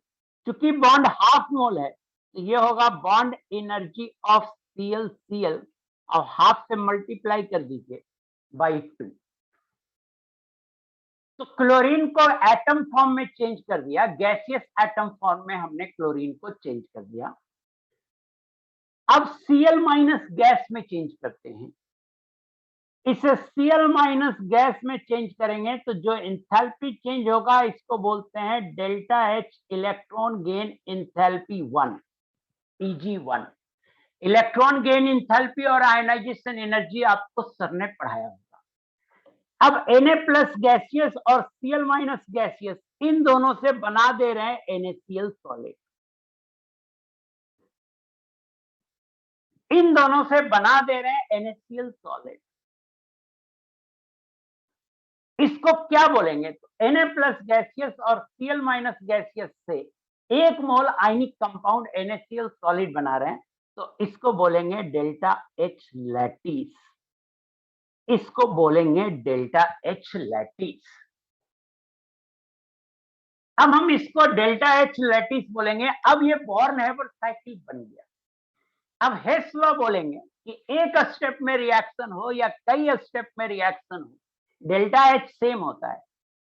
चूंकि बॉन्ड ½ मोल है तो ये होगा बॉन्ड एनर्जी ऑफ Cl और ½ से मल्टीप्लाई कर दीजिए बाई 2। तो क्लोरीन को एटम फॉर्म में चेंज कर दिया, गैसियस एटम फॉर्म में हमने क्लोरीन को चेंज कर दिया। अब Cl- गैस में चेंज करते हैं। इसे Cl- गैस में चेंज करेंगे तो जो इंथैल्पी चेंज होगा इसको बोलते हैं ΔH electron gain enthalpy 1, Eg1। Electron gain enthalpy और आयनाइजेशन एनर्जी आपको सर ने पढ़ाया होगा। अब Na+ गैसियस और Cl- गैसियस इन दोनों से बना दे रहे हैं NaCl सॉलिड। इन दोनों से बना दे रहे हैं NaCl सॉलिड। इसको क्या बोलेंगे, तो Na+ गैसियस और Cl- गैसियस से 1 मोल आयनिक कंपाउंड NaCl सॉलिड बना रहे हैं, तो इसको बोलेंगे ΔH लैटिस। इसको बोलेंगे ΔH लैटिस। अब हम इसको ΔH लैटिस बोलेंगे। अब ये बॉर्न हैबर साइकिल बन गया। अब हेस लॉ बोलेंगे कि एक स्टेप में रिएक्शन हो या कई स्टेप में रिएक्शन हो, ΔH सेम होता है।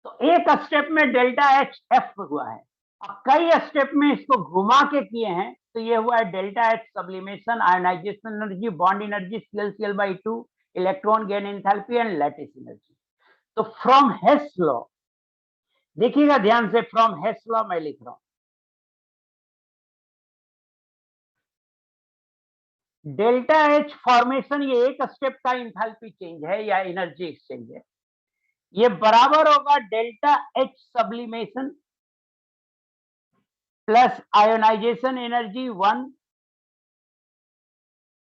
तो एक स्टेप में ΔHF हुआ है और कई स्टेप में इसको घुमा के किए हैं तो ये हुआ है ΔH sublimation, ionisation energy, bond energy Cl/Cl/2, electron gain enthalpy and lattice energy. तो फ्रॉम हेस लॉ, देखिएगा ध्यान से, फ्रॉम हेस लॉ मैं लिख रहा हूं, ΔH फॉर्मेशन ये एक स्टेप का इंथैल्पी चेंज है या एनर्जी एक्सचेंज है, ये बराबर होगा ΔH sublimation plus ionisation energy 1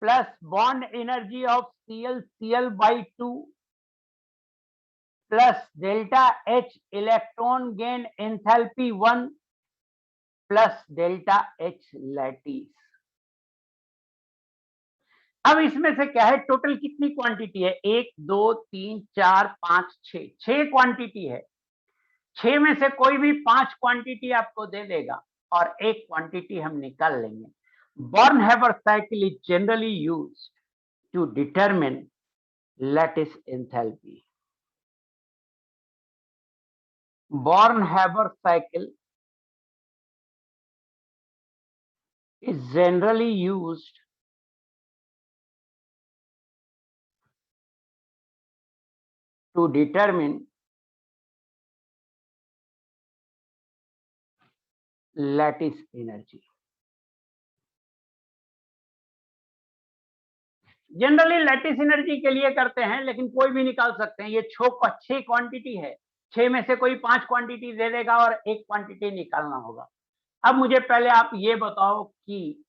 plus bond energy of Cl/Cl/2 plus ΔH electron gain enthalpy 1 plus ΔH lattice. अब इसमें से क्या है, टोटल कितनी क्वांटिटी है, 1 2 3 4 5 6, 6 क्वांटिटी है। 6 में से कोई भी 5 क्वांटिटी आपको दे देगा और 1 क्वांटिटी हम निकाल लेंगे। Born Haber cycle is generally used to determine lattice enthalpy. Born-Haber cycle is generally used to determine lattice energy. Generally lattice energy के लिए करते हैं, लेकिन कोई भी निकाल सकते हैं। ये 6 क्वांटिटी है, 6 में से कोई 5 क्वांटिटी दे देगा और एक क्वांटिटी निकालना होगा। अब मुझे पहले आप ये बताओ कि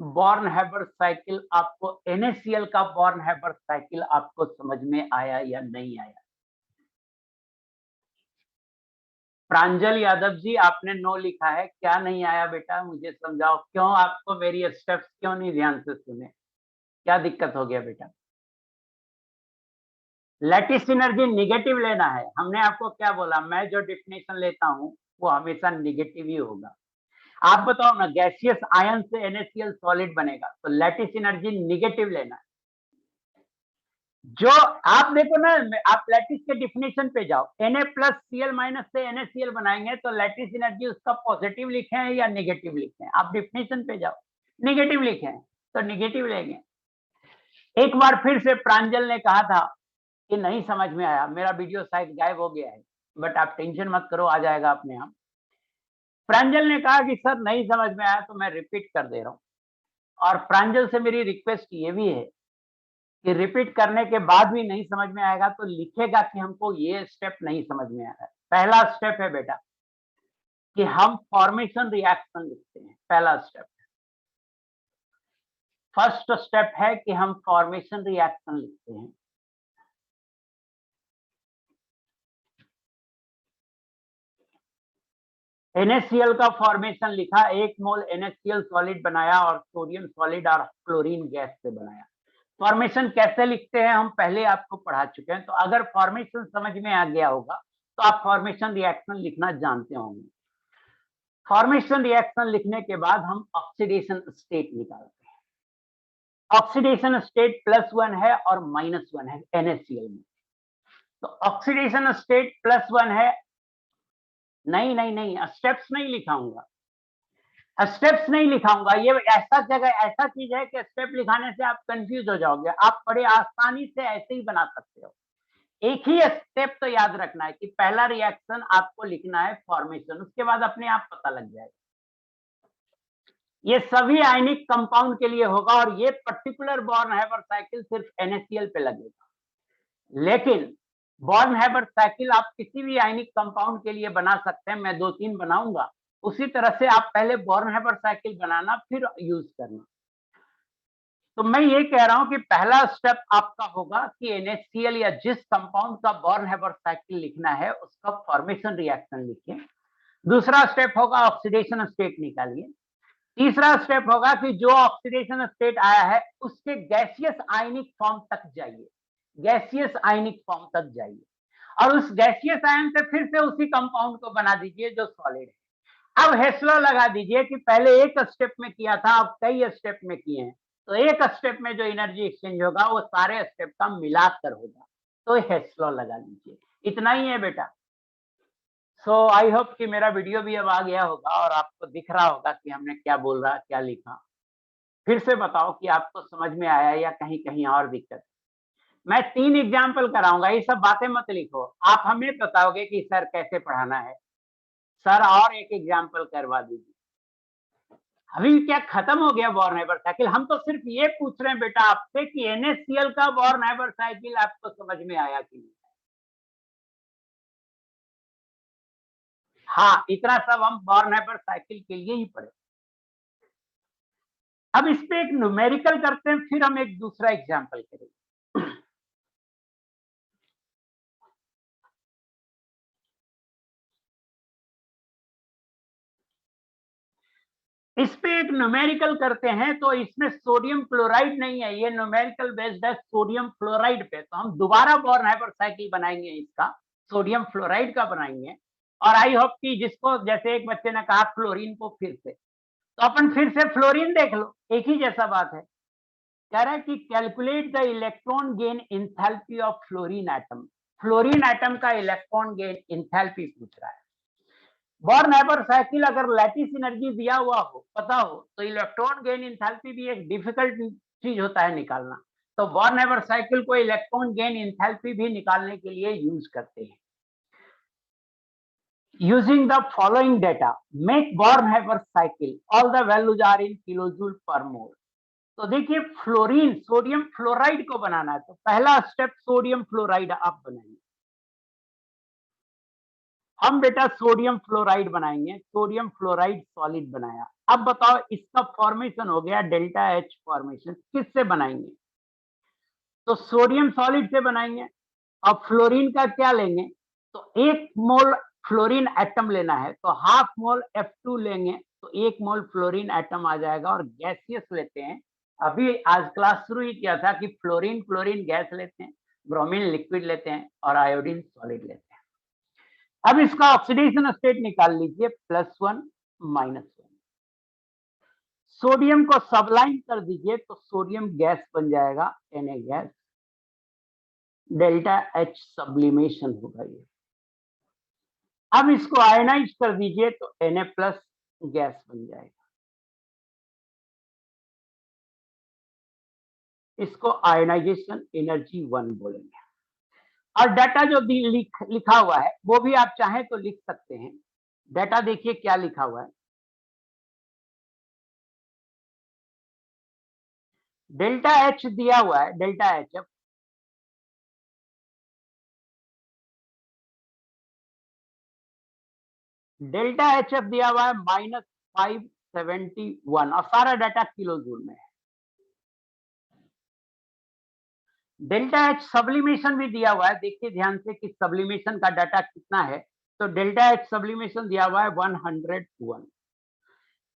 बॉर्न-हैबर साइकिल आपको NaCl का बॉर्न-हैबर साइकिल आपको समझ में आया या नहीं आया? प्रांजल यादव जी, आपने नो लिखा है, क्या नहीं आया बेटा मुझे समझाओ, क्यों आपको मेरी स्टेप्स क्यों नहीं ध्यान से सुने, क्या दिक्कत हो गया बेटा? लैटिस एनर्जी निगेटिव लेना है, हमने आपको क्या बोला, मैं जो डेफिनेशन लेता हूं वो हमेशा निगेटिव ही होगा। आप बताओ ना, गैसियस आयन से NaCl सॉलिड बनेगा, तो लैटिस एनर्जी निगेटिव लेना है। जो आप देखो ना, आप लैटिस के डिफिनेशन पे जाओ, Na प्लस Cl माइनस से NaCl बनाएंगे तो लैटिस एनर्जी उसका पॉजिटिव लिखे हैं या निगेटिव लिखे हैं? आप डिफिनेशन पे जाओ, निगेटिव लिखे हैं तो निगेटिव लेंगे। एक बार फिर से प्रांजल ने कहा था कि नहीं समझ में आया, मेरा वीडियो शायद गायब हो गया है, बट आप टेंशन मत करो, आ जाएगा अपने आप। प्रांजल ने कहा कि सर नहीं समझ में आया, तो मैं रिपीट कर दे रहा हूं। और प्रांजल से मेरी रिक्वेस्ट ये भी है कि रिपीट करने के बाद भी नहीं समझ में आएगा तो लिखेगा कि हमको ये स्टेप नहीं समझ में आ रहा है। पहला स्टेप है बेटा कि हम फॉर्मेशन रिएक्शन लिखते हैं, पहला स्टेप। फर्स्ट स्टेप है कि हम फॉर्मेशन रिएक्शन लिखते हैं। NaCl का फॉर्मेशन लिखा, 1 मोल NaCl सॉलिड बनाया और सोडियम सॉलिड और क्लोरीन गैस से बनाया। फॉर्मेशन कैसे लिखते हैं हम पहले आपको पढ़ा चुके हैं, तो अगर फॉर्मेशन समझ में आ गया होगा तो आप फॉर्मेशन रिएक्शन लिखना जानते होंगे। फॉर्मेशन रिएक्शन लिखने के बाद हम ऑक्सीडेशन स्टेट निकालते हैं। ऑक्सीडेशन स्टेट +1 है और -1 है NaCl में, तो ऑक्सीडेशन स्टेट +1 है। नहीं नहीं नहीं, स्टेप्स नहीं लिखाऊंगा, स्टेप्स नहीं लिखाऊंगा, ये ऐसा जगह ऐसा चीज है कि स्टेप लिखाने से आप कंफ्यूज हो जाओगे। आप बड़े आसानी से ऐसे ही बना सकते हो। एक ही स्टेप तो याद रखना है कि पहला रिएक्शन आपको लिखना है फॉर्मेशन, उसके बाद अपने आप पता लग जाएगा। ये सभी आयनिक कंपाउंड के लिए होगा और ये पर्टिकुलर बॉर्न-हैबर साइकिल सिर्फ NaCl पे लगेगा। लेकिन बॉर्न-हैबर साइकिल आप किसी भी आयनिक कंपाउंड के लिए बना सकते हैं, मैं 2-3 बनाऊंगा, उसी तरह से आप पहले बॉर्न-हैबर साइकिल बनाना फिर यूज करना। तो मैं ये कह रहा हूं कि पहला स्टेप आपका होगा कि NaCl या जिस कंपाउंड का बॉर्न-हैबर साइकिल लिखना है उसका फॉर्मेशन रिएक्शन लिखिए। दूसरा स्टेप होगा ऑक्सीडेशन स्टेट निकालिए। तीसरा स्टेप होगा कि जो ऑक्सीडेशन स्टेट आया है उसके गैसियस आयनिक फॉर्म तक जाइए, गैसियस आयनिक फॉर्म तक जाइए और उस गैसियस आयन से फिर से उसी कंपाउंड को बना दीजिए जो सॉलिड है। अब हेस्लो लगा दीजिए कि पहले एक स्टेप में किया था, अब कई स्टेप में किए हैं, तो एक स्टेप में जो एनर्जी एक्सचेंज होगा वो सारे स्टेप का मिलाकर होगा, तो हेस्लो लगा लीजिए। इतना ही है बेटा। सो आई होप कि मेरा वीडियो भी अब आ गया होगा और आपको दिख रहा होगा कि हमने क्या बोल रहा, क्या लिखा। फिर से बताओ कि आपको समझ में आया या कहीं कहीं और दिक्कत। मैं 3 एग्जाम्पल कराऊंगा, ये सब बातें मत लिखो, आप हमें बताओगे कि सर कैसे पढ़ाना है। सर और एक एग्जाम्पल करवा दीजिए। अभी क्या खत्म हो गया बॉर्न-हैबर साइकिल? हम तो सिर्फ ये पूछ रहे हैं बेटा आपसे कि NaCl का बॉर्न-हैबर साइकिल आपको समझ में आया कि नहीं। हाँ, इतना सब हम बॉर्न-हैबर साइकिल के लिए ही पढ़े। अब इस पे एक न्यूमेरिकल करते हैं, फिर हम एक दूसरा एग्जाम्पल करेंगे। इस पे एक न्यूमेरिकल करते हैं, तो इसमें सोडियम क्लोराइड नहीं है, ये न्यूमेरिकल बेस्ड है सोडियम फ्लोराइड पे। तो हम दोबारा बॉर्न-हैबर साइकिल बनाएंगे, इसका सोडियम फ्लोराइड का बनाएंगे। और आई होप कि जिसको, जैसे एक बच्चे ने कहा फ्लोरीन को फिर से, तो अपन फिर से फ्लोरीन देख लो, एक ही जैसा बात है। कह रहा है कि calculate the electron gain enthalpy of fluorine atom. Fluorine atom का इलेक्ट्रॉन गेन एंथैल्पी पूछ रहा है। बॉर्न-हैबर साइकिल अगर लैटिस एनर्जी दिया हुआ हो, पता हो, तो इलेक्ट्रॉन गेन एंथैल्पी भी एक डिफिकल्ट चीज होता है निकालना। तो बॉर्न-हैबर साइकिल को इलेक्ट्रॉन गेन एंथैल्पी भी निकालने के लिए यूज करते हैं। Using the following data, make Born-Haber cycle. All the values are in kilojoule per mole. तो देखिए फ्लोरीन, सोडियम फ्लोराइड को बनाना है, तो पहला स्टेप सोडियम फ्लोराइड आप बनाइए। हम बेटा सोडियम फ्लोराइड बनाएंगे, सोडियम फ्लोराइड सॉलिड बनाया। अब बताओ इसका फॉर्मेशन हो गया डेल्टा एच फॉर्मेशन, किससे बनाएंगे? तो सोडियम सॉलिड से बनाएंगे। अब फ्लोरीन का क्या लेंगे? तो 1 मोल फ्लोरीन एटम लेना है, तो हाफ मोल F2 लेंगे, तो 1 मोल फ्लोरीन एटम आ जाएगा। और गैसियस लेते हैं, अभी आज क्लास शुरू ही किया था कि फ्लोरीन क्लोरीन गैस लेते हैं, ब्रोमीन लिक्विड लेते हैं और आयोडीन सॉलिड लेते हैं। अब इसका ऑक्सीडेशन स्टेट निकाल लीजिए, +1 -1। सोडियम को सबलाइन कर दीजिए तो सोडियम गैस बन जाएगा, Na gas, delta H sublimation होगा ये। अब इसको आयनाइज कर दीजिए तो Na प्लस गैस बन जाएगा। इसको आयनाइजेशन एनर्जी 1 बोलेंगे। और डाटा जो लिखा हुआ है वो भी आप चाहें तो लिख सकते हैं। डाटा देखिए क्या लिखा हुआ है। डेल्टा H दिया हुआ है, डेल्टा H डेल्टा HF दिया हुआ है -571 और सारा डाटा किलो जूल में है। डेल्टा H सब्लिमेशन भी दिया हुआ है, देखिए ध्यान से कि सब्लिमेशन का डाटा कितना है। तो डेल्टा H सब्लिमेशन दिया हुआ है 101।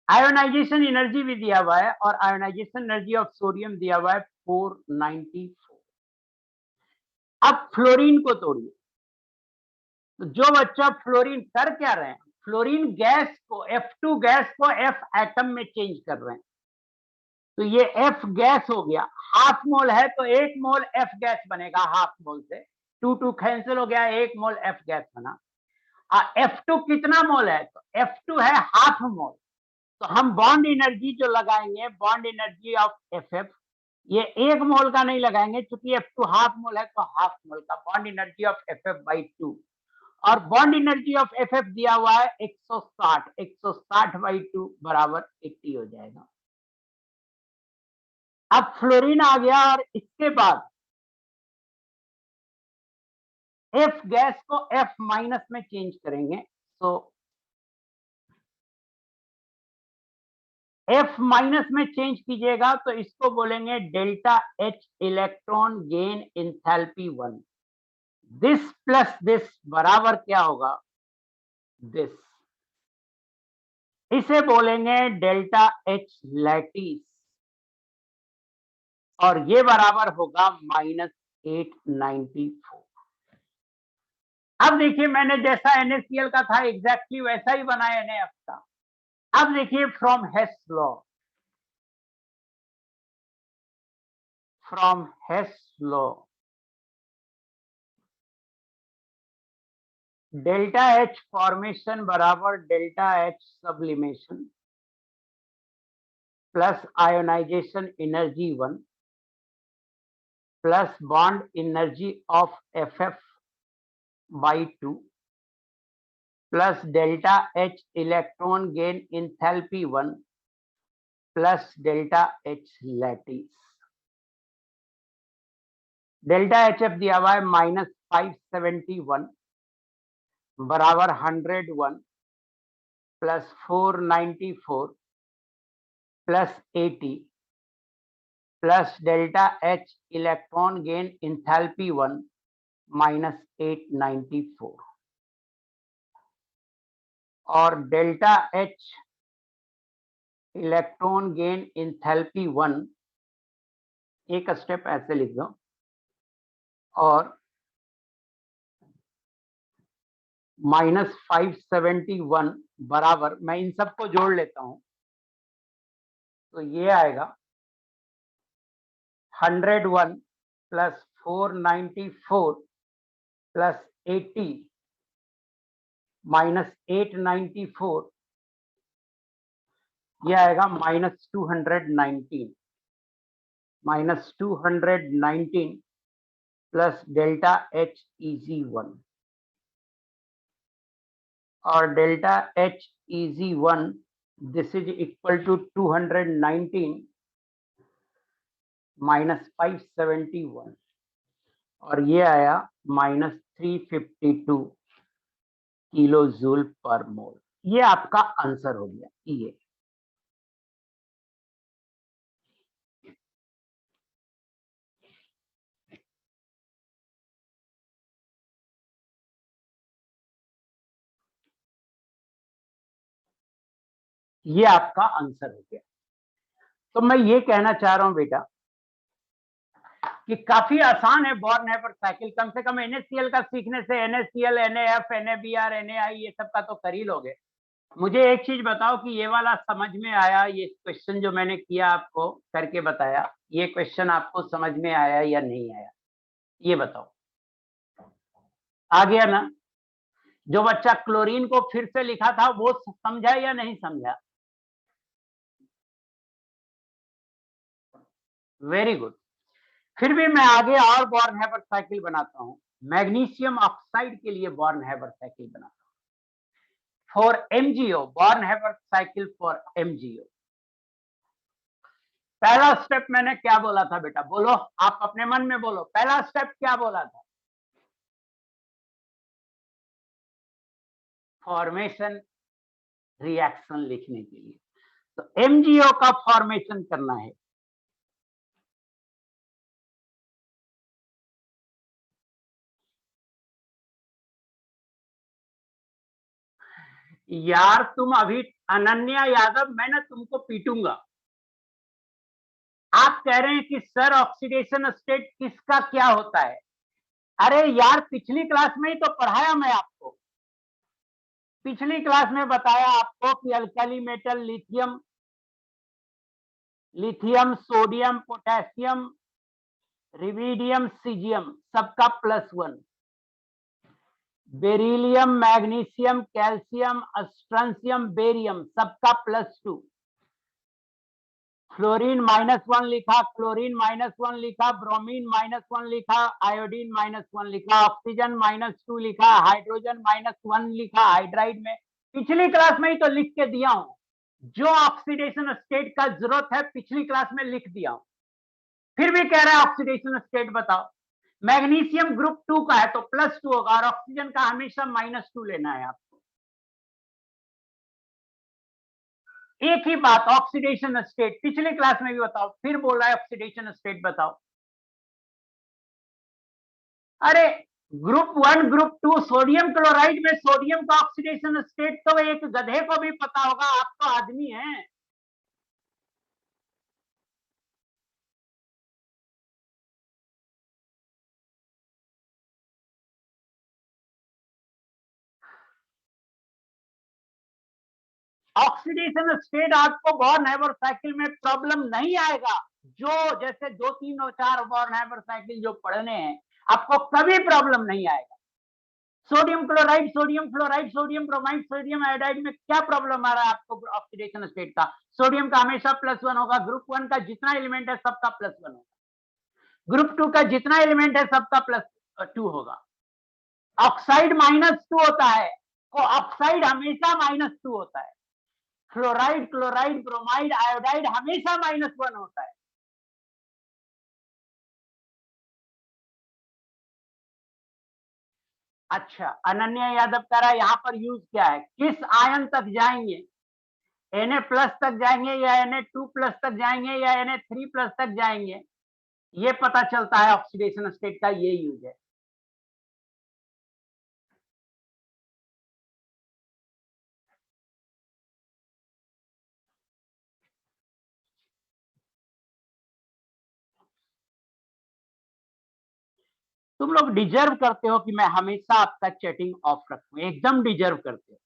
आयोनाइजेशन एनर्जी भी दिया हुआ है और आयोनाइजेशन एनर्जी ऑफ सोडियम दिया हुआ है 494। अब फ्लोरीन को तोड़िए, तो जो बच्चा फ्लोरीन कर क्या रहे हैं, फ्लोरीन गैस को F2 गैस को F एटम में चेंज कर रहे हैं। तो ये F गैस हो गया, हाफ मोल है तो 1 मोल F गैस बनेगा, हाफ मोल से 2 कैंसिल हो गया, 1 मोल F गैस बना। F2 कितना मोल है? तो F2 है हाफ मोल। तो हम बॉन्ड एनर्जी जो लगाएंगे, बॉन्ड एनर्जी ऑफ FF, ये 1 मोल का नहीं लगाएंगे क्योंकि F2 हाफ मोल है, तो हाफ मोल का बॉन्ड एनर्जी ऑफ FF/2। और बॉन्ड एनर्जी ऑफ FF दिया हुआ है 160, 160/2 बराबर 80 हो जाएगा। अब फ्लोरीन आ गया और इसके बाद F गैस को F माइनस में चेंज करेंगे। तो F माइनस में चेंज कीजिएगा तो इसको बोलेंगे delta H electron gain enthalpy 1। This plus this बराबर क्या होगा? दिस। इसे बोलेंगे डेल्टा H लैटिस और ये बराबर होगा -894। अब देखिए मैंने जैसा NaCl का था एग्जैक्टली वैसा ही बनाया NaF का। अब देखिए from Hess law, delta H formation बराबर delta H sublimation plus ionisation energy 1 plus bond energy of FF/2 plus delta H electron gain enthalpy 1 plus delta H lattice. Delta HF दिया हुआ है -571 बराबर 101 plus 494 plus 80 plus delta H electron gain enthalpy 1 -894 और delta H electron gain enthalpy 1 एक step ऐसे लिख दो और -571 बराबर, मैं इन सबको जोड़ लेता हूं तो ये आएगा 101 प्लस 494 प्लस 80 -894, ये आएगा -219 प्लस डेल्टा H Eg1 और delta H Eg1 this is equal to 219 -571 और ये आया -352 किलो जूल पर मोल। ये आपका आंसर हो गया। ये आपका आंसर हो गया। तो मैं ये कहना चाह रहा हूं बेटा कि काफी आसान है बॉर्न हेबर्ट साइकिल। कम से कम NaCl का सीखने से NaCl, NaF, NaBr, Na ये सब का तो कर ही लोगे। मुझे एक चीज बताओ कि ये वाला समझ में आया? ये क्वेश्चन जो मैंने किया आपको करके बताया, ये क्वेश्चन आपको समझ में आया या नहीं आया? ये बताओ। आ गया ना? जो बच्चा क्लोरीन को फिर से लिखा था वो समझा या नहीं समझा? Very good. फिर भी मैं आगे और बॉर्न हेबर्ट साइकिल बनाता हूं। मैग्नीशियम ऑक्साइड के लिए बॉर्न हेबर्ट साइकिल बनाता हूं for MgO, born Herbert cycle for MgO। पहला स्टेप मैंने क्या बोला था बेटा? बोलो, आप अपने मन में बोलो, पहला स्टेप क्या बोला था? फॉर्मेशन रिएक्शन लिखने के लिए तो MgO का फॉर्मेशन करना है। यार तुम अभी, अनन्या यादव, मैं ना तुमको पीटूंगा। आप कह रहे हैं कि सर ऑक्सीडेशन स्टेट किसका क्या होता है? अरे यार, पिछली क्लास में ही तो पढ़ाया मैं आपको। पिछली क्लास में बताया आपको कि alkali metal lithium, sodium, potassium, rubidium, caesium सबका +1, beryllium, magnesium, calcium, strontium, barium सबका +2, फ्लोरीन -1 लिखा, क्लोरीन -1 लिखा, ब्रोमीन -1 लिखा, आयोडीन -1 लिखा, ऑक्सीजन -2 लिखा, हाइड्रोजन -1 लिखा हाइड्राइड में। पिछली क्लास में ही तो लिख के दिया हूं। जो ऑक्सीडेशन स्टेट का जरूरत है पिछली क्लास में लिख दिया हूं। फिर भी कह रहा है ऑक्सीडेशन स्टेट बताओ। मैग्नीशियम ग्रुप 2 का है तो +2 होगा और ऑक्सीजन का हमेशा -2 लेना है आपको। एक ही बात, ऑक्सीडेशन स्टेट पिछले क्लास में भी बताओ, फिर बोल रहा है ऑक्सीडेशन स्टेट बताओ। अरे ग्रुप 1 ग्रुप 2 सोडियम क्लोराइड में सोडियम का ऑक्सीडेशन स्टेट तो एक गधे को भी पता होगा, आप तो आदमी हैं। ऑक्सीडेशन स्टेट आपको बॉर्न हेबर्ट साइकिल में प्रॉब्लम नहीं आएगा। जो जैसे 2, 3 और 4 बॉर्न हेबर्ट साइकिल जो पढ़ने हैं आपको कभी प्रॉब्लम नहीं आएगा। Sodium chloride, sodium fluoride, sodium bromide, sodium iodide में क्या प्रॉब्लम आ रहा है आपको ऑक्सीडेशन स्टेट का? सोडियम का हमेशा +1 होगा। ग्रुप 1 का जितना एलिमेंट है सबका +1 होगा। ग्रुप 2 का जितना एलिमेंट है सबका +2 होगा। ऑक्साइड -2 होता है, ऑक्साइड हमेशा -2 होता है। फ्लोराइड, क्लोराइड, ब्रोमाइड, आयोडाइड हमेशा -1 होता है। अच्छा, अनन्या यादव कह रहा है यहाँ पर यूज क्या है? किस आयन तक जाएंगे? Na+ तक जाएंगे या Na2+ तक जाएंगे या Na3+ तक जाएंगे? ये पता चलता है ऑक्सीडेशन स्टेट का, ये यूज है। तुम लोग डिजर्व करते हो कि मैं हमेशा आपका चैटिंग ऑफ रखूं, एकदम डिजर्व करते हो।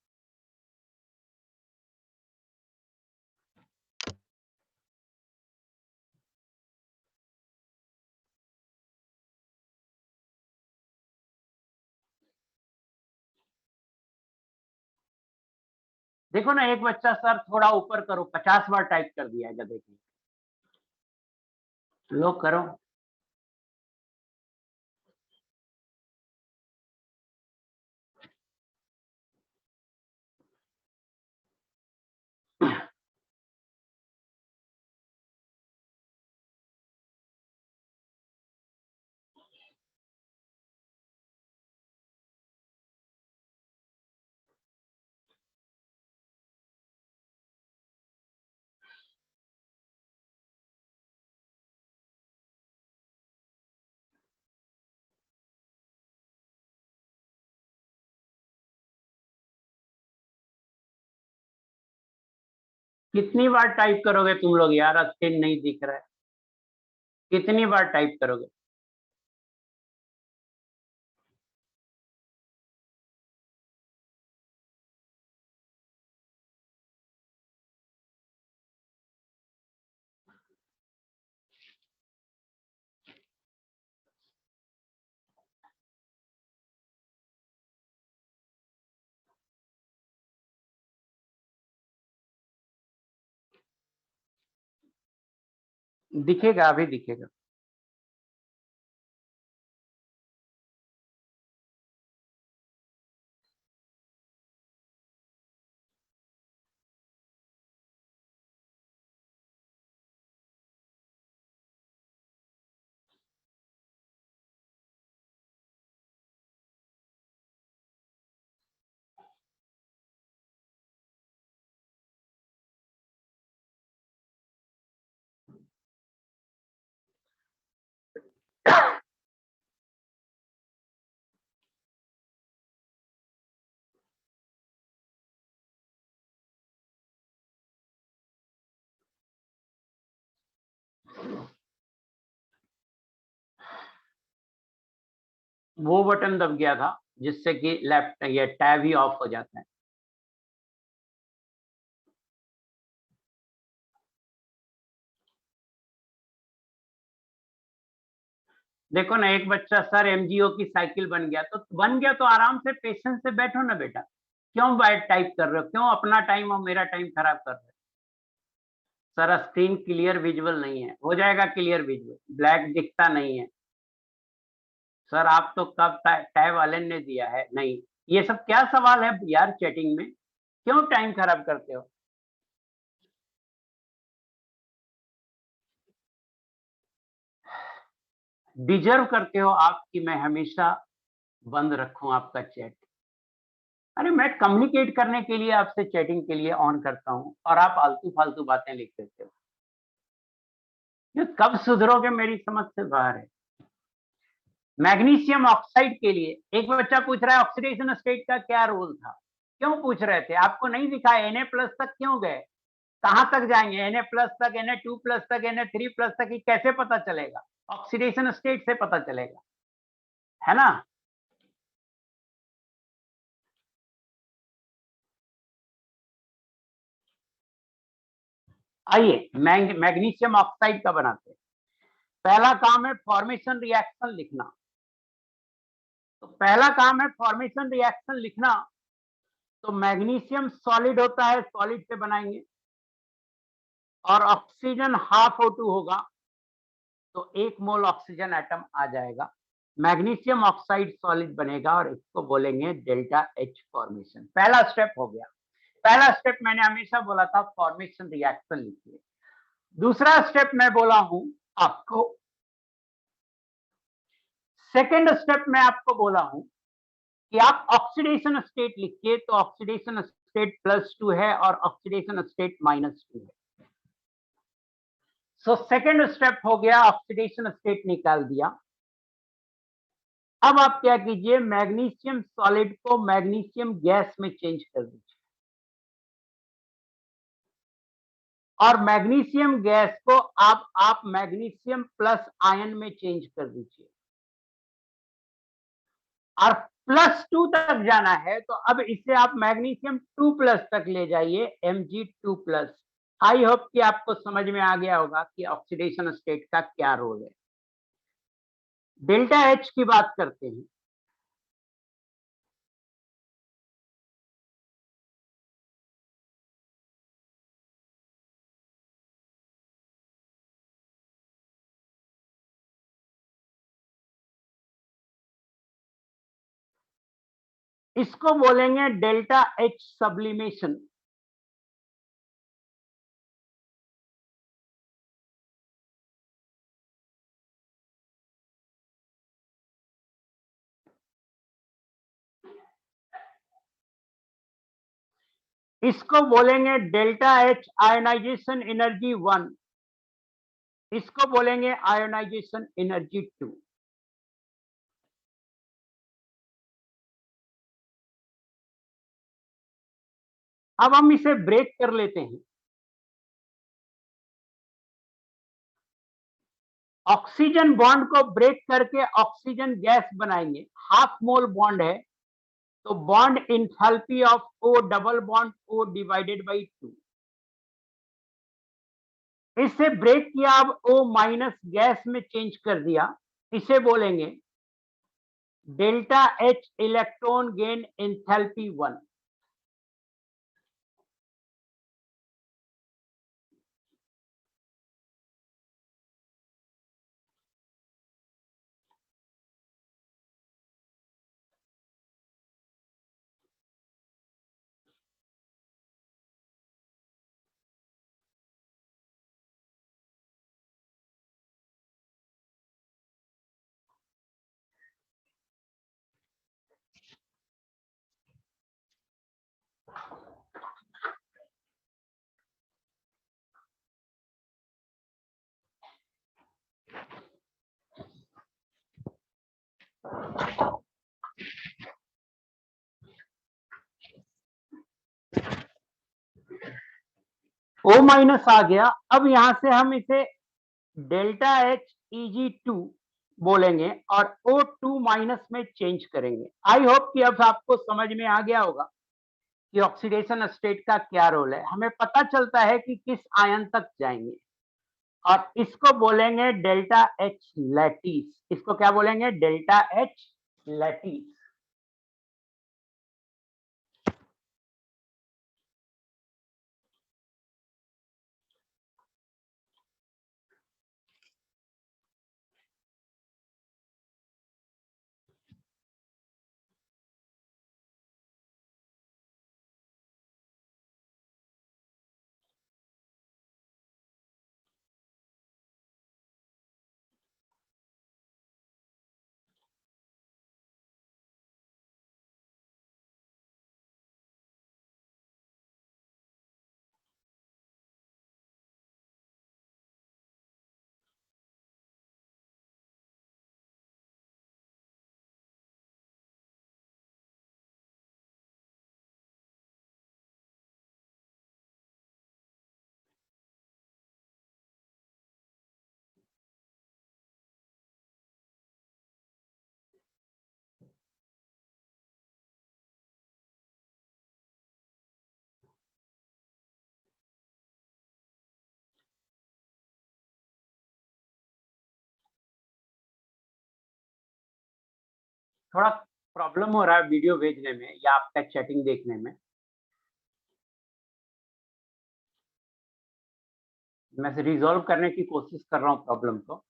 देखो ना, एक बच्चा सर थोड़ा ऊपर करो, 50 बार टाइप कर दिया है गधे की। लो करो। कितनी बार टाइप करोगे तुम लोग यार, स्क्रीन नहीं दिख रहा है, कितनी बार टाइप करोगे? दिखेगा, अभी दिखेगा। वो बटन दब गया था जिससे कि लेफ्ट ये टैब ही ऑफ हो जाता है। देखो ना, एक बच्चा सर एमजीओ की साइकिल बन गया तो आराम से पेशेंस से बैठो ना बेटा, क्यों बैठ टाइप कर रहे हो, क्यों अपना टाइम और मेरा टाइम खराब कर रहे हो? सर स्क्रीन क्लियर विजुअल नहीं है, हो जाएगा क्लियर विजुअल, ब्लैक दिखता नहीं है। सर आप तो कब टैब वाले ने दिया है? नहीं, ये सब क्या सवाल है यार चैटिंग में, क्यों टाइम खराब करते हो? डिजर्व करते हो आप कि मैं हमेशा बंद रखूं आपका चैट? अरे मैं कम्युनिकेट करने के लिए आपसे चैटिंग के लिए ऑन करता हूं और आप आलतू फालतू बातें लिख देते हो। ये कब सुधरोगे, मेरी समझ से बाहर है। मैग्नीशियम ऑक्साइड के लिए एक बच्चा पूछ रहा है ऑक्सीडेशन स्टेट का क्या रोल था? क्यों पूछ रहे थे? आपको नहीं दिखा? Na+ तक क्यों गए? कहां तक जाएंगे? Na+ तक, Na2+ तक, Na3+ तक, ये कैसे पता चलेगा? ऑक्सीडेशन स्टेट से पता चलेगा, है ना? आइए मैग्नीशियम ऑक्साइड का बनाते हैं। पहला काम है फॉर्मेशन रिएक्शन लिखना। तो पहला काम है फॉर्मेशन रिएक्शन लिखना। तो मैग्नीशियम सॉलिड होता है, सॉलिड से बनाएंगे, और ऑक्सीजन ½ होगा, तो 1 मोल ऑक्सीजन एटम आ जाएगा। मैग्नीशियम ऑक्साइड सॉलिड बनेगा और इसको बोलेंगे डेल्टा H फॉर्मेशन। पहला स्टेप हो गया। पहला स्टेप मैंने हमेशा बोला था फॉर्मेशन रिएक्शन लिखिए। दूसरा स्टेप मैं बोला हूं आपको, सेकेंड स्टेप मैं आपको बोला हूं कि आप ऑक्सीडेशन स्टेट लिखिए। तो ऑक्सीडेशन स्टेट +2 है और ऑक्सीडेशन स्टेट -2 है। सो सेकेंड स्टेप हो गया, ऑक्सीडेशन स्टेट निकाल दिया। अब आप क्या कीजिए, मैग्नीशियम सॉलिड को मैग्नीशियम गैस में चेंज कर दीजिए, और मैग्नीशियम गैस को आप मैग्नीशियम प्लस आयन में चेंज कर दीजिए, और +2 तक जाना है तो अब इसे आप मैग्नीशियम 2+ तक ले जाइए, Mg2+। आई होप कि आपको समझ में आ गया होगा कि ऑक्सीडेशन स्टेट का क्या रोल है। डेल्टा H की बात करते हैं। इसको बोलेंगे डेल्टा H सब्लिमेशन। इसको बोलेंगे डेल्टा H आयोनाइजेशन एनर्जी 1। इसको बोलेंगे आयोनाइजेशन एनर्जी 2। अब हम इसे ब्रेक कर लेते हैं। ऑक्सीजन बॉन्ड को ब्रेक करके ऑक्सीजन गैस बनाएंगे, हाफ मोल बॉन्ड है, तो bond enthalpy of O double bond O divided by 2। इससे ब्रेक किया, अब O माइनस गैस में चेंज कर दिया, इसे बोलेंगे delta H electron gain enthalpy 1। O minus आ गया, अब यहां से हम इसे डेल्टा H Eg2 बोलेंगे और O2 माइनस में चेंज करेंगे। आई होप कि अब आपको समझ में आ गया होगा कि ऑक्सीडेशन स्टेट का क्या रोल है। हमें पता चलता है कि किस आयन तक जाएंगे, और इसको बोलेंगे डेल्टा H लैटिस। इसको क्या बोलेंगे? Delta H lattice. थोड़ा प्रॉब्लम हो रहा है वीडियो भेजने में या आपका चैटिंग देखने में। मैं रिजॉल्व करने की कोशिश कर रहा हूँ प्रॉब्लम को।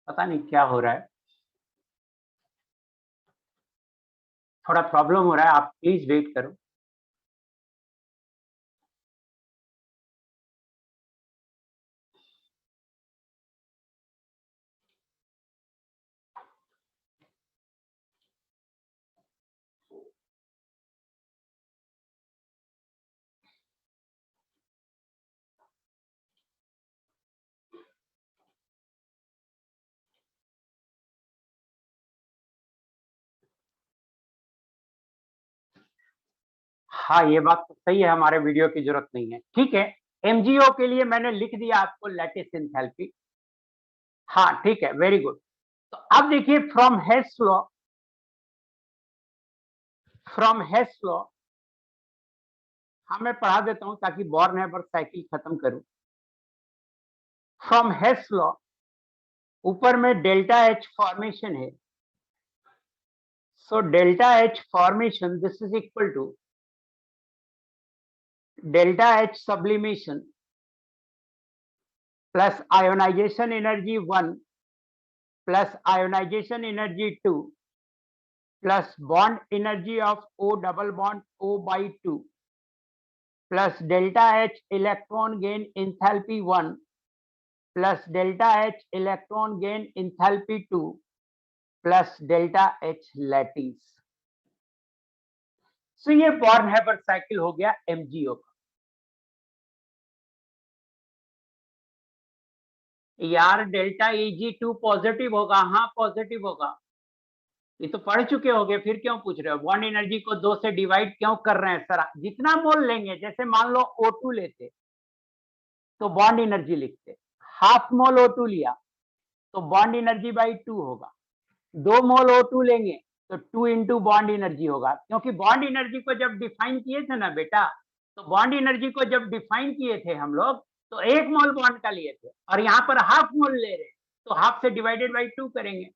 पता नहीं क्या हो रहा है, थोड़ा प्रॉब्लम हो रहा है, आप प्लीज वेट करो। हाँ, ये बात तो सही है, हमारे वीडियो की जरूरत नहीं है। ठीक है, एमजीओ के लिए मैंने लिख दिया आपको लैटिस एंथैल्पी। हाँ ठीक है, वेरी गुड। तो अब देखिए, फ्रॉम हेस लॉ हाँ मैं पढ़ा देता हूं ताकि बोर नेबर साइकिल खत्म करूं। फ्रॉम हेस लॉ ऊपर में डेल्टा एच फॉर्मेशन है, so delta H formation this is equal to delta H sublimation plus ionisation energy 1 plus ionisation energy 2 plus bond energy of O double bond O by 2 plus delta H electron gain enthalpy 1 plus delta H electron gain enthalpy 2 plus delta H lattice. So ये Born Haber cycle हो गया MgO का। यार delta Eg2 positive होगा, हाँ positive होगा, ये तो पढ़ चुके होगे, फिर क्यों पूछ रहे हो? बॉन्ड एनर्जी को 2 से डिवाइड क्यों कर रहे हैं सर? जितना मोल लेंगे, जैसे मान लो O2 लेते तो बॉन्ड एनर्जी लिखते, हाफ मोल O2 लिया तो बॉन्ड एनर्जी बाई 2 होगा, 2 मोल O2 लेंगे तो 2 इंटू बॉन्ड एनर्जी होगा, क्योंकि बॉन्ड एनर्जी को जब डिफाइन किए थे ना बेटा, तो बॉन्ड एनर्जी को जब डिफाइन किए थे हम लोग तो 1 मोल बॉन्ड का लिए थे, और यहाँ पर हाफ मोल ले रहे तो हाफ से डिवाइडेड बाई 2 करेंगे।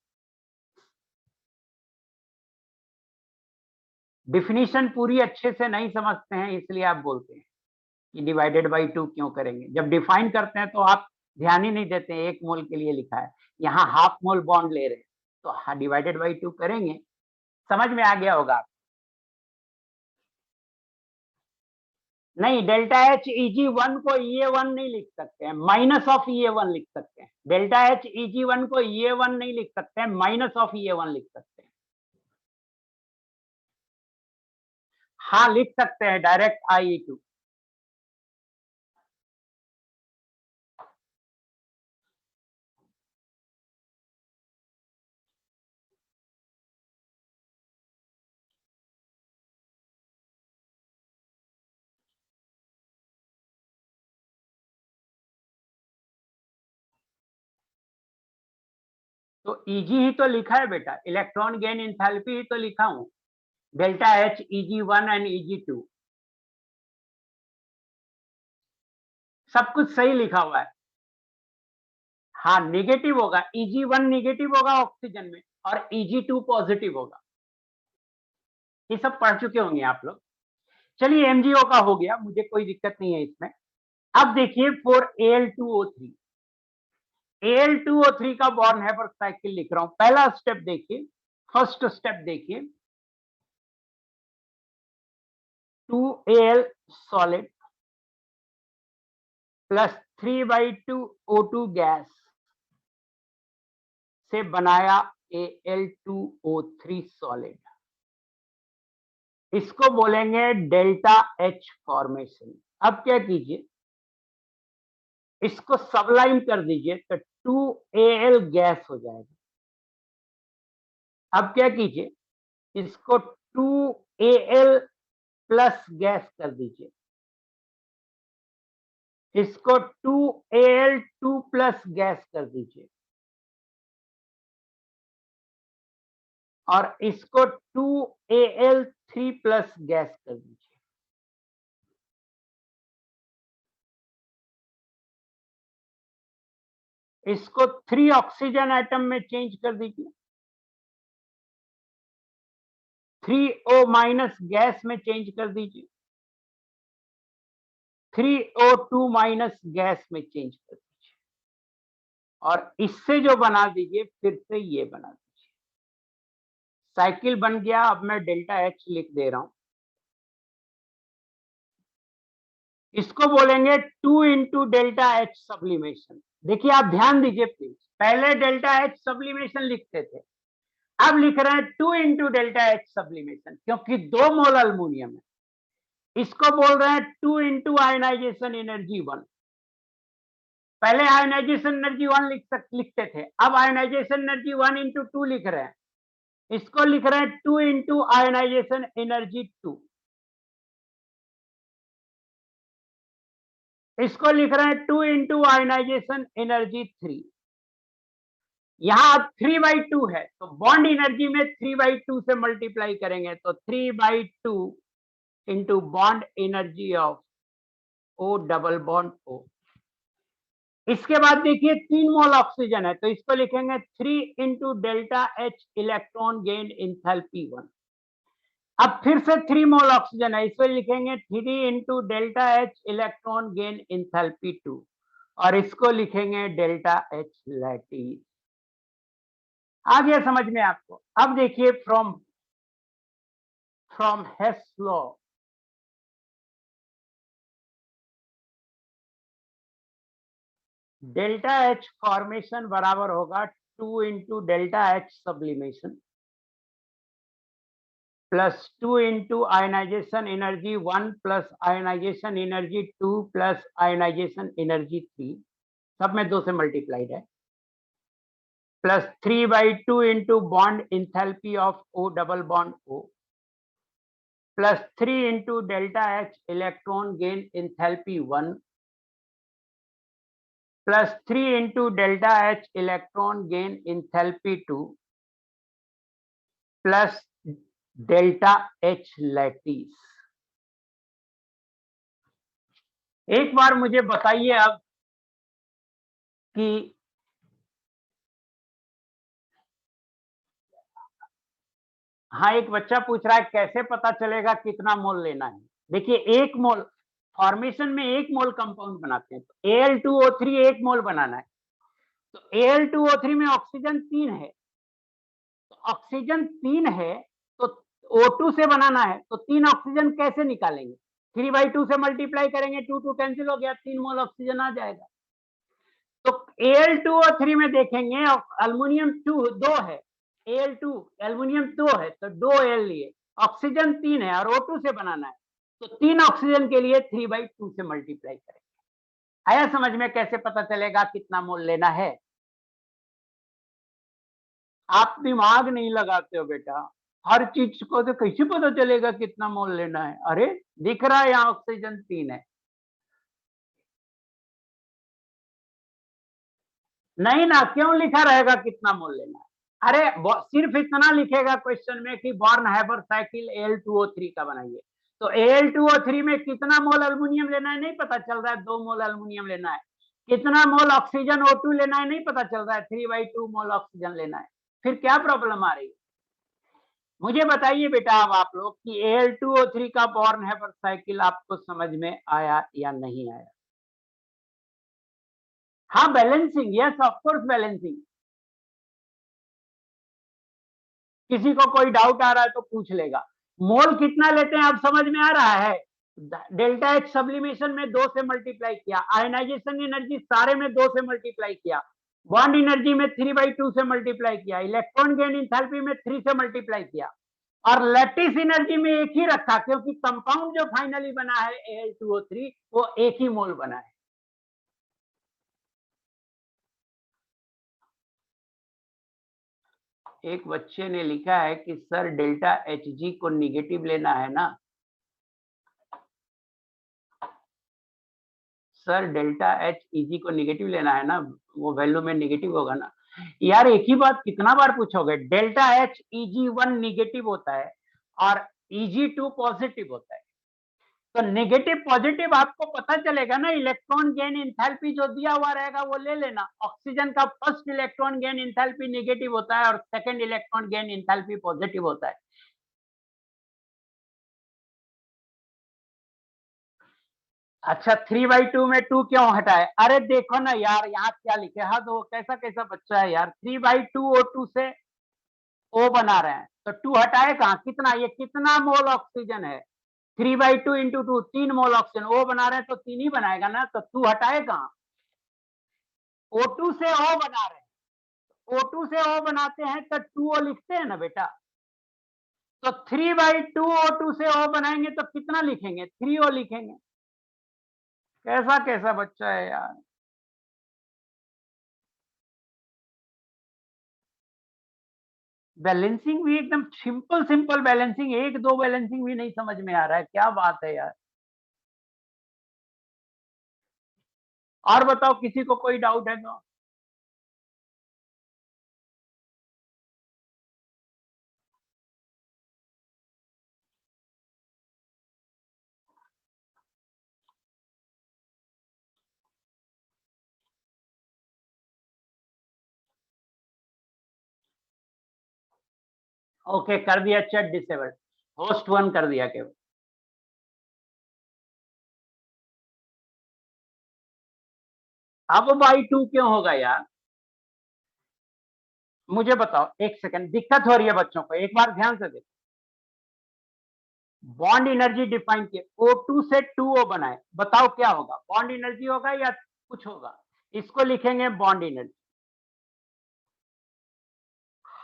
डिफिनीशन पूरी अच्छे से नहीं समझते हैं, इसलिए आप बोलते हैं कि डिवाइडेड बाई 2 क्यों करेंगे। जब डिफाइन करते हैं तो आप ध्यान ही नहीं देते हैं, 1 मोल के लिए लिखा है, यहाँ हाफ मोल बॉन्ड ले रहे हैं तो डिवाइडेड बाई 2 करेंगे। समझ में आ गया होगा? नहीं, डेल्टा एच Eg1 को Ea1 नहीं लिख सकते हैं, माइनस ऑफ Ea1 लिख सकते हैं। डेल्टा एच Eg1 को Ea1 नहीं लिख सकते हैं, माइनस ऑफ Ea1 लिख सकते हैं। हाँ लिख सकते हैं, डायरेक्ट IE2। तो Eg ही तो लिखा है बेटा, इलेक्ट्रॉन गेन इंथैल्पी ही तो लिखा हूं, delta H Eg1 and Eg2 सब कुछ सही लिखा हुआ है। हाँ निगेटिव होगा, Eg1 निगेटिव होगा ऑक्सीजन में और Eg2 पॉजिटिव होगा, ये सब पढ़ चुके होंगे आप लोग। चलिए MgO का हो गया, मुझे कोई दिक्कत नहीं है इसमें। अब देखिए फॉर Al2O3, Al2O3 का बॉर्न-हैबर साइकिल लिख रहा हूं। पहला स्टेप देखिए, फर्स्ट स्टेप देखिए, 2Al solid plus 3/2 O2 gas से बनाया Al2O3 सॉलिड, इसको बोलेंगे डेल्टा H फॉर्मेशन। अब क्या कीजिए, इसको सबलाइन कर दीजिए तो 2Al गैस हो जाएगा। अब क्या कीजिए, इसको 2Al प्लस गैस कर दीजिए, इसको 2Al2 प्लस गैस कर दीजिए, और इसको 2Al3 प्लस गैस कर दीजिए। इसको 3 ऑक्सीजन एटम में चेंज कर दीजिए, 3O माइनस गैस में चेंज कर दीजिए, 3O2 माइनस गैस में चेंज कर दीजिए, और इससे जो बना दीजिए फिर से ये बना दीजिए। साइकिल बन गया। अब मैं डेल्टा H लिख दे रहा हूं, इसको बोलेंगे 2 इंटू डेल्टा H सब्लिमेशन। देखिए आप ध्यान दीजिए प्लीज, पहले डेल्टा H सब्लिमेशन लिखते थे, अब लिख रहे हैं 2 इंटू डेल्टा H सब्लिमेशन, क्योंकि 2 मोल अल्मोनियम है। इसको बोल रहे हैं 2 इंटू आयनाइजेशन एनर्जी 1। पहले आयनाइजेशन एनर्जी 1 लिखते थे, अब आयनाइजेशन एनर्जी 1 इंटू 2 लिख रहे हैं। इसको लिख रहे हैं 2 इंटू आयनाइजेशन एनर्जी 2। इसको लिख रहे हैं 2 इंटू आयनाइजेशन एनर्जी 3। यहां 3/2 है तो बॉन्ड एनर्जी में 3/2 से मल्टीप्लाई करेंगे तो 3/2 into bond energy of O double bond O। इसके बाद देखिए 3 मोल ऑक्सीजन है, तो इसको लिखेंगे 3 into delta H electron gain enthalpy 1। अब फिर से 3 मोल ऑक्सीजन है, इसको लिखेंगे 3 into delta H electron gain enthalpy 2, और इसको लिखेंगे डेल्टा एच लैटिस। आ गया समझ में आपको? अब देखिए from Hess law, delta H formation बराबर होगा 2 into delta H sublimation plus 2 into ionization energy 1 plus ionization energy 2 plus ionization energy 3, सब में 2 से मल्टीप्लाइड है, plus 3/2 into bond enthalpy of O double bond O plus 3 into delta H electron gain enthalpy 1 plus 3 into delta H electron gain enthalpy 2 plus delta H lattice. एक बार मुझे बताइए अब कि हाँ, एक बच्चा पूछ रहा है कैसे पता चलेगा कितना मोल लेना है। देखिए 1 मोल फॉर्मेशन में 1 मोल कंपाउंड बनाते हैं, तो Al2O3 1 मोल बनाना है, तो Al2O3 में ऑक्सीजन 3 है, तो ऑक्सीजन 3 है तो O2 से बनाना है, तो 3 ऑक्सीजन कैसे निकालेंगे? 3/2 से मल्टीप्लाई करेंगे, 2 कैंसिल हो गया, 3 मोल ऑक्सीजन आ जाएगा। तो Al2O3 में देखेंगे अल्युमिनियम 2 है, Al2 एल्युमिनियम 2 है, तो 2 Al लिए, ऑक्सीजन 3 है और O2 से बनाना है, तो 3 ऑक्सीजन के लिए 3/2 से मल्टीप्लाई करेंगे। आया समझ में कैसे पता चलेगा कितना मोल लेना है? आप दिमाग नहीं लगाते हो बेटा, हर चीज को तो कैसे पता चलेगा कितना मोल लेना है? अरे दिख रहा है यहाँ ऑक्सीजन 3 है, नहीं ना, क्यों लिखा रहेगा कितना मोल लेना है? अरे सिर्फ इतना लिखेगा क्वेश्चन में कि बॉर्न हैबर साइकिल Al2O3 का बनाइए, तो Al2O3 में कितना मोल अल्युमिनियम लेना है नहीं पता चल रहा है, 2 मोल अल्युमिनियम लेना है। कितना मोल ऑक्सीजन O2 लेना है नहीं पता चल रहा है, 3/2 मोल ऑक्सीजन लेना है। फिर क्या प्रॉब्लम आ रही है? मुझे बताइए बेटा अब आप लोग कि Al2O3 का बॉर्न हैबर साइकिल आपको समझ में आया या नहीं आया? हाँ, balancing, yes of course balancing. किसी को कोई डाउट आ रहा है तो पूछ लेगा। मोल कितना लेते हैं अब समझ में आ रहा है? डेल्टा एच सब्लिमेशन में 2 से मल्टीप्लाई किया, आयनाइजेशन एनर्जी सारे में 2 से मल्टीप्लाई किया, बॉन्ड एनर्जी में 3/2 से मल्टीप्लाई किया, इलेक्ट्रॉन गेन इंथैल्पी में 3 से मल्टीप्लाई किया, और लैटिस एनर्जी में एक ही रखा क्योंकि कंपाउंड जो फाइनली बना है Al2O3 वो एक ही मोल बना है। एक बच्चे ने लिखा है कि सर डेल्टा Hg को निगेटिव लेना है ना? सर डेल्टा Heg को निगेटिव लेना है ना, वो वैल्यू में निगेटिव होगा ना? यार एक ही बात कितना बार पूछोगे? डेल्टा Heg1 निगेटिव होता है और Eg2 पॉजिटिव होता है, तो नेगेटिव पॉजिटिव आपको पता चलेगा ना, इलेक्ट्रॉन गेन इंथैल्पी जो दिया हुआ रहेगा वो ले लेना। ऑक्सीजन का first electron gain enthalpy negative होता है और second electron gain enthalpy positive होता है। अच्छा 3/2 में 2 क्यों हटाए? अरे देखो ना यार यहाँ क्या लिखे, हद हो, कैसा कैसा बच्चा है यार। 3/2 O2 से O बना रहे हैं तो 2 हटाए कहाँ? कितना, ये कितना मोल ऑक्सीजन है? 3/2 इंटू 2, 3 मोल ऑक्सीजन। O बना रहे हैं तो 3 ही बनाएगा ना, तो 2 हटाए कहाँ? O2 से O बना रहे हैं, O2 से O बनाते हैं तो 2O लिखते हैं ना बेटा, तो 3/2 O2 से O बनाएंगे तो कितना लिखेंगे? 3O लिखेंगे। कैसा कैसा बच्चा है यार। बैलेंसिंग भी एकदम सिंपल सिंपल बैलेंसिंग, 1-2 बैलेंसिंग भी नहीं समझ में आ रहा है, क्या बात है यार। और बताओ किसी को कोई डाउट है तो? ओके कर दिया चैट डिसेबल्ड, होस्ट 1 कर दिया केवल। अब बाई 2 क्यों होगा यार, मुझे बताओ, एक सेकंड, दिक्कत हो रही है बच्चों को, एक बार ध्यान से देखो। बॉन्ड एनर्जी डिफाइन किए, O2 से 2O बनाए, बताओ क्या होगा, बॉन्ड एनर्जी होगा या कुछ होगा? इसको लिखेंगे बॉन्ड एनर्जी,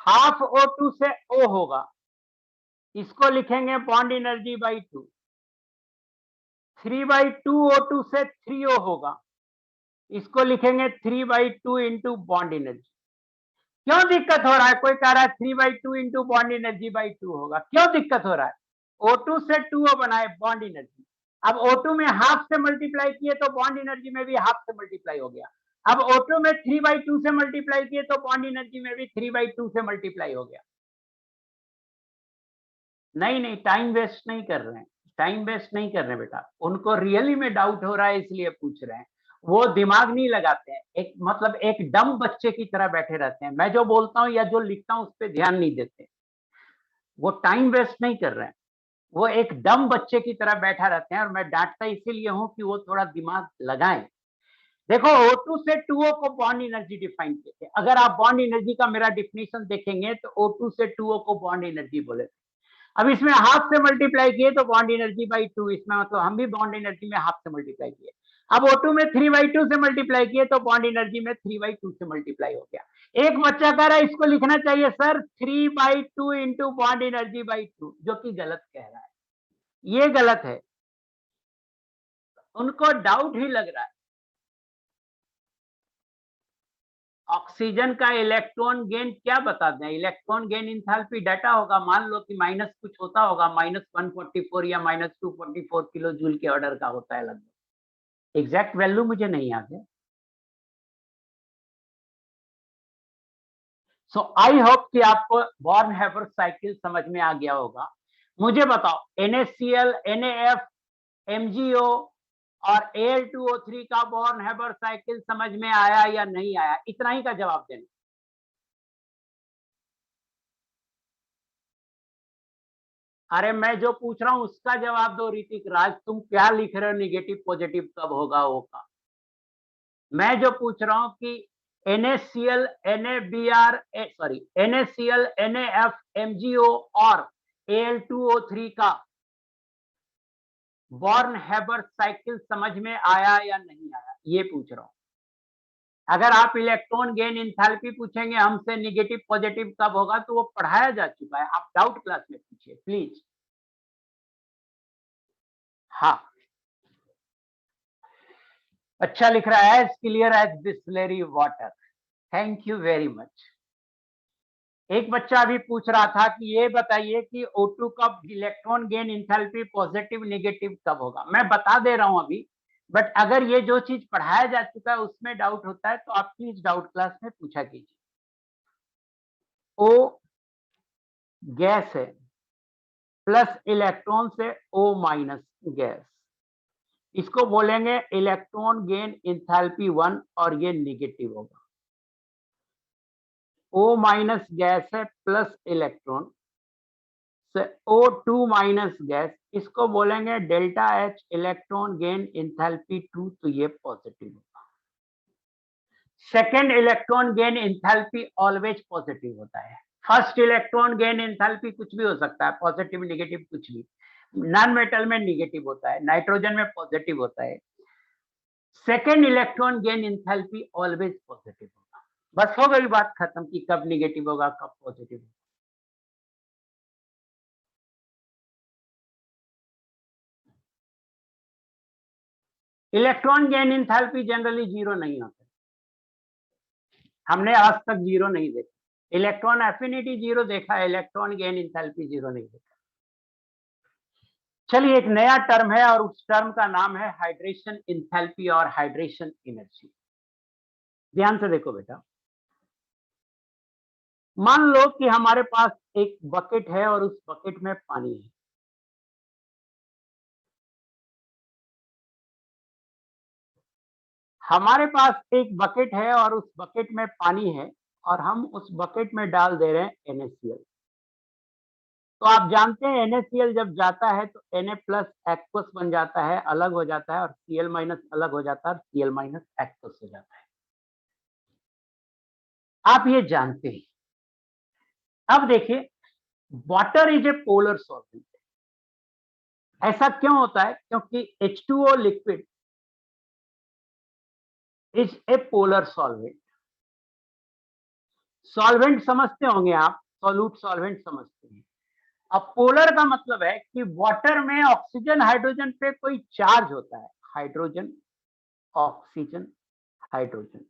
हाफ O2 से O होगा, इसको लिखेंगे बॉन्ड एनर्जी बाई 2। 3/2 O2 से 3O होगा, इसको लिखेंगे 3/2 इंटू बॉन्ड एनर्जी। क्यों दिक्कत हो रहा है? कोई कह रहा है 3/2 इंटू बॉन्ड एनर्जी बाई 2 होगा, क्यों दिक्कत हो रहा है? O2 से 2O बनाए बॉन्ड एनर्जी, अब O2 में हाफ से मल्टीप्लाई किए तो बॉन्ड एनर्जी में भी हाफ से मल्टीप्लाई हो गया। अब O2 में 3/2 से मल्टीप्लाई किए तो बॉन्ड एनर्जी में भी 3/2 से मल्टीप्लाई हो गया। नहीं नहीं, टाइम वेस्ट नहीं कर रहे हैं, टाइम वेस्ट नहीं कर रहे बेटा, उनको रियली में डाउट हो रहा है इसलिए पूछ रहे हैं, वो दिमाग नहीं लगाते हैं, एक मतलब एक डम बच्चे की तरह बैठे रहते हैं, मैं जो बोलता हूँ या जो लिखता हूँ उस पर ध्यान नहीं देते, वो टाइम वेस्ट नहीं कर रहे हैं, वो एक डम बच्चे की तरह बैठा रहते हैं, और मैं डांटता इसीलिए हूं कि वो थोड़ा दिमाग लगाएं। देखो O2 से 2O को बॉन्ड एनर्जी डिफाइन किए थे, अगर आप बॉन्ड एनर्जी का मेरा डिफिनेशन देखेंगे तो O2 से 2O को बॉन्ड एनर्जी बोले। अब इसमें हाफ से मल्टीप्लाई किए तो बॉन्ड एनर्जी बाई 2, इसमें मतलब हम भी बॉन्ड एनर्जी में हाफ से मल्टीप्लाई किए। अब O2 में 3/2 से मल्टीप्लाई किए तो बॉन्ड एनर्जी में 3/2 से मल्टीप्लाई हो गया। एक बच्चा कह रहा है इसको लिखना चाहिए sir 3/2 into bond energy by 2, जो कि गलत कह रहा है, ये गलत है, उनको डाउट ही लग रहा है। ऑक्सीजन का इलेक्ट्रॉन गेन क्या बता दें, इलेक्ट्रॉन गेन इंथैल्पी डाटा होगा, मान लो कि माइनस कुछ होता होगा, -144 या -244 किलो जूल के ऑर्डर का होता है लगभग, एग्जैक्ट वैल्यू मुझे नहीं याद है। सो आई होप कि आपको बॉर्न हैबर साइकिल समझ में आ गया होगा। मुझे बताओ NaCl, NaF, MgO और Al2O3 का बॉर्न हैबर साइकिल समझ में आया या नहीं आया, इतना ही का जवाब देना। अरे मैं जो पूछ रहा हूं उसका जवाब दो ऋतिक राज, तुम क्या लिख रहे हो निगेटिव पॉजिटिव कब होगा वो का? मैं जो पूछ रहा हूं कि NaCl, NaBr, sorry NaCl, NaF, MgO और Al2O3 का बॉर्न हैबर साइकिल समझ में आया या नहीं आया, ये पूछ रहा हूं। अगर आप इलेक्ट्रॉन गेन इंथैल्पी पूछेंगे हमसे निगेटिव पॉजिटिव कब होगा, तो वो पढ़ाया जा चुका है, आप डाउट क्लास में पूछिए प्लीज। हाँ, अच्छा लिख रहा है, as clear as Bisleri water, thank you very much. एक बच्चा अभी पूछ रहा था कि ये बताइए कि O2 का electron gain enthalpy positive negative कब होगा, मैं बता दे रहा हूं अभी, बट अगर ये जो चीज पढ़ाया जा चुका है उसमें डाउट होता है तो आप प्लीज डाउट क्लास में पूछा कीजिए। O गैस है, प्लस इलेक्ट्रॉन से O माइनस गैस, इसको बोलेंगे इलेक्ट्रॉन गेन इंथैल्पी 1 और ये नेगेटिव होगा। O माइनस गैस है प्लस इलेक्ट्रॉन से O2 माइनस गैस, इसको बोलेंगे delta H electron gain enthalpy 2, तो ये पॉजिटिव होगा। Second electron gain enthalpy always positive होता है, फर्स्ट इलेक्ट्रॉन गेन इंथैल्पी कुछ भी हो सकता है, पॉजिटिव नेगेटिव कुछ भी, नॉन मेटल में नेगेटिव होता है, नाइट्रोजन में पॉजिटिव होता है, second electron gain enthalpy always positive होगा। बस हो गई बात खत्म कि कब नेगेटिव होगा कब पॉजिटिव होगा। Electron gain enthalpy generally zero नहीं होता, हमने आज तक जीरो नहीं देखा, इलेक्ट्रॉन एफिनिटी जीरो देखा है, इलेक्ट्रॉन गेन इंथैल्पी जीरो नहीं देखा। चलिए एक नया टर्म है और उस टर्म का नाम है हाइड्रेशन इंथैल्पी और हाइड्रेशन एनर्जी। ध्यान से देखो बेटा, मान लो कि हमारे पास एक बकेट है और उस बकेट में पानी है, हमारे पास एक बकेट है और उस बकेट में पानी है और हम उस बकेट में डाल दे रहे हैं NaCl। तो आप जानते हैं NaCl जब जाता है तो Na प्लस एक्वस बन जाता है, अलग हो जाता है, और Cl माइनस अलग हो जाता है और Cl माइनस एक्वस हो जाता है। आप ये जानते हैं। अब देखिए, water is a polar solvent. ऐसा क्यों होता है? क्योंकि H2O liquid is a polar solvent. Solvent समझते होंगे आप, सॉल्यूट सॉल्वेंट समझते हैं। अब पोलर का मतलब है कि वाटर में ऑक्सीजन हाइड्रोजन पे कोई चार्ज होता है, हाइड्रोजन ऑक्सीजन हाइड्रोजन।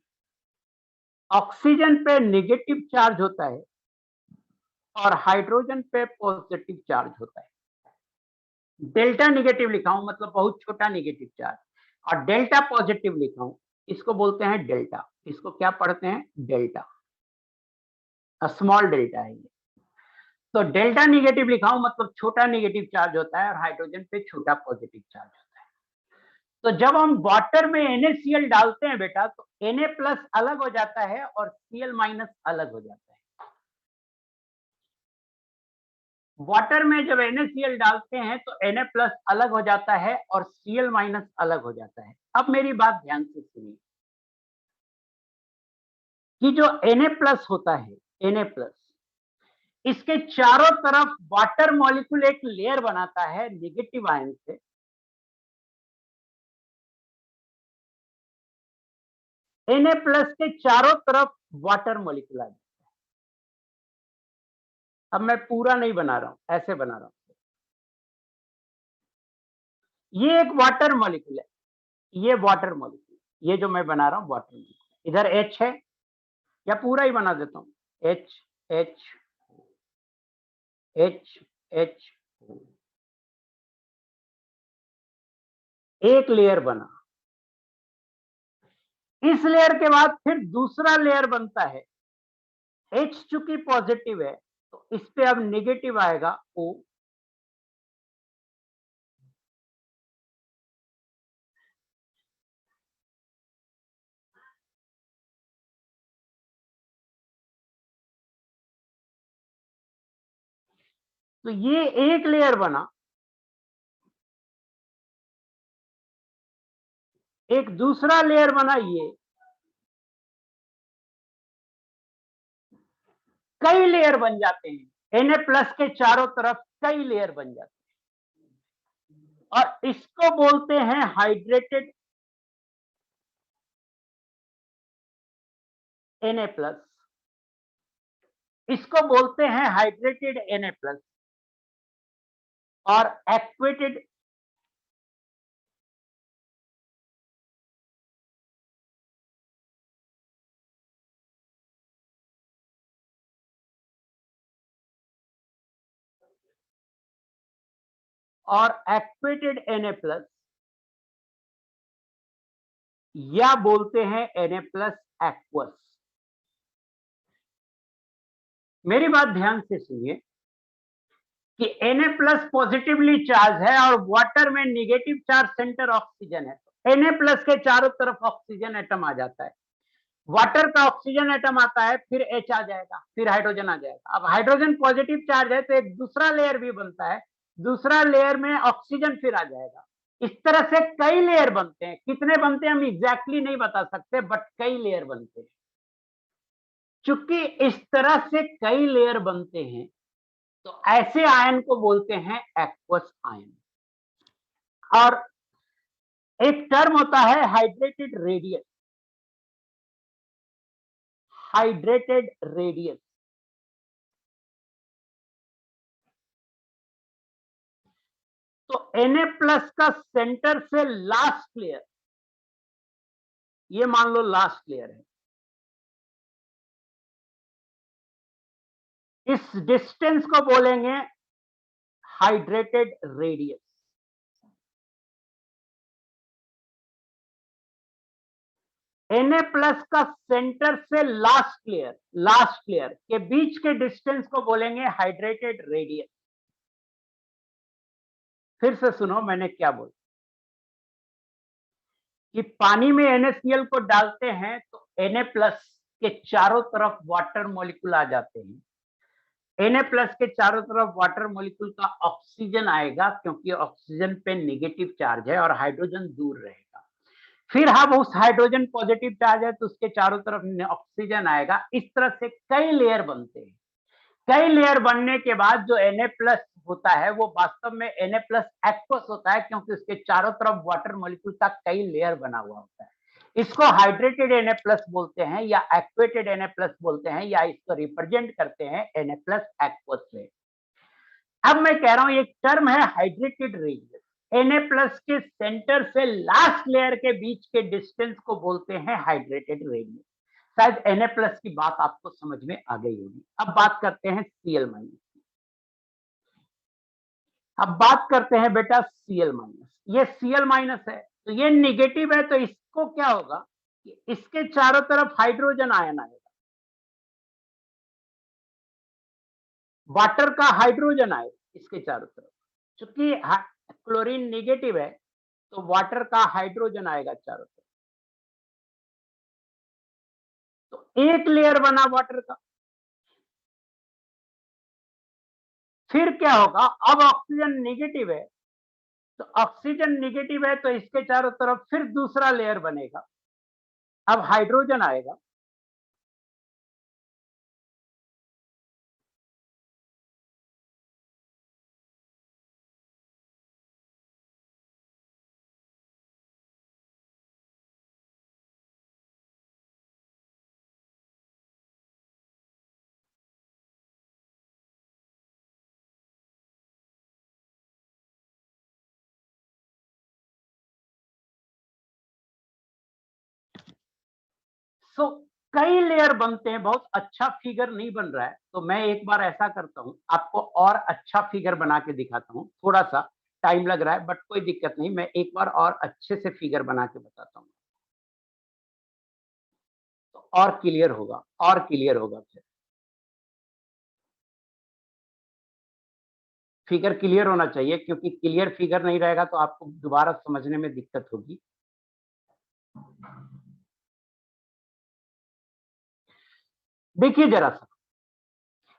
ऑक्सीजन पे नेगेटिव चार्ज होता है और हाइड्रोजन पे पॉजिटिव चार्ज होता है। डेल्टा नेगेटिव लिखा हूं मतलब बहुत छोटा नेगेटिव चार्ज, और डेल्टा पॉजिटिव लिखा हूं, इसको बोलते हैं डेल्टा। इसको क्या पढ़ते हैं? डेल्टा, स्मॉल डेल्टा है ये। तो डेल्टा नेगेटिव लिखा हूं मतलब छोटा नेगेटिव चार्ज होता है और हाइड्रोजन पे छोटा पॉजिटिव चार्ज होता है। तो जब हम वाटर में NaCl डालते हैं बेटा, तो Na प्लस अलग हो जाता है और Cl माइनस अलग हो जाता है। वाटर में जब NaCl डालते हैं तो Na प्लस अलग हो जाता है और Cl माइनस अलग हो जाता है। अब मेरी बात ध्यान से सुनिए कि जो Na प्लस होता है, Na प्लस, इसके चारों तरफ वाटर मॉलिक्यूल एक लेयर बनाता है नेगेटिव आयन से। Na प्लस के चारों तरफ वाटर मॉलिक्यूल आ जाता है। अब मैं पूरा नहीं बना रहा हूं, ऐसे बना रहा हूं। ये एक वाटर मॉलिक्यूल है, ये वाटर मॉलिक्यूल, ये जो मैं बना रहा हूं वाटर मॉलिक्यूल। इधर H है, या पूरा ही बना देता हूं, H H H H, एक लेयर बना। इस लेयर के बाद फिर दूसरा लेयर बनता है। H चूंकि पॉजिटिव है तो इस पे अब नेगेटिव आएगा O। तो ये एक लेयर बना। एक दूसरा लेयर बना, ये कई लेयर बन जाते हैं। Na प्लस के चारों तरफ कई लेयर बन जाते हैं और इसको बोलते हैं हाइड्रेटेड Na प्लस। इसको बोलते हैं हाइड्रेटेड Na प्लस और एक्वेटेड Na प्लस, या बोलते हैं Na प्लस एक्वस। मेरी बात ध्यान से सुनिए कि Na प्लस पॉजिटिवली चार्ज है और वाटर में नेगेटिव चार्ज सेंटर ऑक्सीजन है, तो Na प्लस के चारों तरफ ऑक्सीजन एटम आ जाता है। वाटर का ऑक्सीजन एटम आता है, फिर H आ जाएगा, फिर हाइड्रोजन आ जाएगा। अब हाइड्रोजन पॉजिटिव चार्ज है तो एक दूसरा लेयर भी बनता है, दूसरा लेयर में ऑक्सीजन फिर आ जाएगा। इस तरह से कई लेयर बनते हैं। कितने बनते हैं हम एग्जैक्टली नहीं बता सकते, बट कई लेयर बनते हैं। चूंकि इस तरह से कई लेयर बनते हैं तो ऐसे आयन को बोलते हैं एक्वस आयन। और एक टर्म होता है हाइड्रेटेड रेडियस, हाइड्रेटेड रेडियस। तो Na प्लस का सेंटर से लास्ट लेयर, ये मान लो लास्ट लेयर है, इस डिस्टेंस को बोलेंगे हाइड्रेटेड रेडियस। Na प्लस का सेंटर से लास्ट लेयर के बीच के डिस्टेंस को बोलेंगे हाइड्रेटेड रेडियस। फिर से सुनो मैंने क्या बोला कि पानी में NaCl को डालते हैं तो Na प्लस के चारों तरफ वाटर मॉलिक्यूल आ जाते हैं। Na+ के चारों तरफ वाटर मॉलिक्यूल का ऑक्सीजन आएगा क्योंकि ऑक्सीजन पे नेगेटिव चार्ज है और हाइड्रोजन दूर रहेगा। फिर हम उस हाइड्रोजन पॉजिटिव चार्ज है तो उसके चारों तरफ ऑक्सीजन आएगा। इस तरह से कई लेयर बनते हैं। कई लेयर बनने के बाद जो Na+ होता है वो वास्तव में Na+ एक्वस होता है क्योंकि उसके चारों तरफ वाटर मॉलिक्यूल का कई लेयर बना हुआ होता है। इसको हाइड्रेटेड Na+ बोलते हैं या एक्वेटेड Na+ बोलते हैं या इसको रिप्रेजेंट करते हैं Na+ एक्वस से। अब मैं कह रहा हूं एक टर्म है हाइड्रेटेड रेडियस। Na+ के सेंटर से लास्ट लेयर के बीच के डिस्टेंस को बोलते हैं हाइड्रेटेड रेडियस। शायद Na+ की बात आपको समझ में आ गई होगी। अब बात करते हैं Cl-। अब बात करते हैं बेटा Cl-। ये Cl- है तो ये निगेटिव है तो इसको क्या होगा, इसके चारों तरफ हाइड्रोजन आयन आएगा, वाटर का हाइड्रोजन आएगा इसके चारों तरफ। चूंकि क्लोरीन निगेटिव है तो वाटर का हाइड्रोजन आएगा चारों तरफ, तो एक लेयर बना वाटर का। फिर क्या होगा, अब ऑक्सीजन निगेटिव है तो ऑक्सीजन निगेटिव है तो इसके चारों तरफ फिर दूसरा लेयर बनेगा, अब हाइड्रोजन आएगा। सो कई लेयर बनते हैं, बहुत अच्छा फिगर नहीं बन रहा है तो मैं एक बार ऐसा करता हूं, आपको और अच्छा फिगर बना के दिखाता हूं। थोड़ा सा टाइम लग रहा है बट कोई दिक्कत नहीं, मैं एक बार और अच्छे से फिगर बना के बताता हूं तो और क्लियर होगा, और क्लियर होगा। फिगर क्लियर होना चाहिए क्योंकि क्लियर फिगर नहीं रहेगा तो आपको दोबारा समझने में दिक्कत होगी। देखिए जरा सा,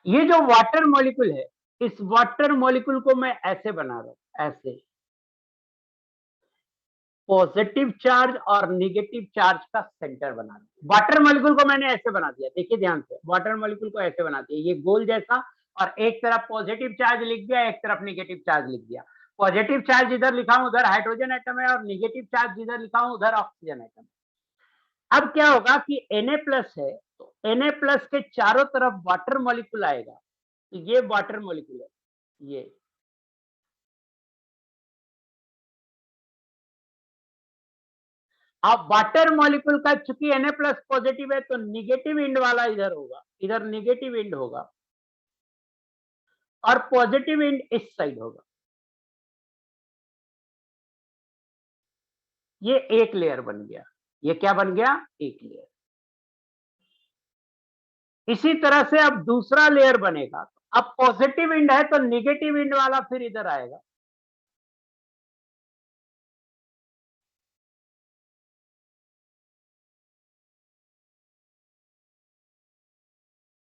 ये जो वाटर मॉलिक्यूल है, इस वाटर मॉलिक्यूल को मैं ऐसे बना रहा हूं, ऐसे पॉजिटिव चार्ज और निगेटिव चार्ज का सेंटर बना रहा हूं। वाटर मॉलिक्यूल को मैंने ऐसे बना दिया, देखिए ध्यान से, वाटर मॉलिक्यूल को ऐसे बना दिया, ये गोल जैसा, और एक तरफ पॉजिटिव चार्ज लिख दिया, एक तरफ निगेटिव चार्ज लिख दिया। पॉजिटिव चार्ज इधर लिखा हूं उधर हाइड्रोजन एटम है, और निगेटिव चार्ज जिधर लिखा हूं उधर ऑक्सीजन एटम है। अब क्या होगा कि Na+ है तो Na+ के चारों तरफ वाटर मॉलिक्यूल आएगा, तो ये वाटर मॉलिक्यूल है, ये अब वाटर मॉलिक्यूल का चूंकि Na+ पॉजिटिव है तो निगेटिव इंड वाला इधर होगा, इधर निगेटिव इंड होगा और पॉजिटिव इंड इस साइड होगा। ये एक लेयर बन गया, ये क्या बन गया, एक लेयर। इसी तरह से अब दूसरा लेयर बनेगा, अब पॉजिटिव इंड है तो निगेटिव इंड वाला फिर इधर आएगा,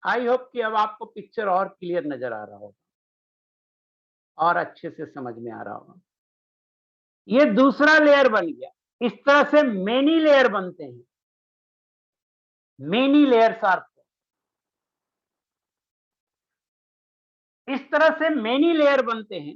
आई होप कि अब आपको पिक्चर और क्लियर नजर आ रहा होगा और अच्छे से समझ में आ रहा होगा। ये दूसरा लेयर बन गया। इस तरह से मेनी लेयर बनते हैं, मेनी लेयर्स आर, इस तरह से मेनी लेयर बनते हैं।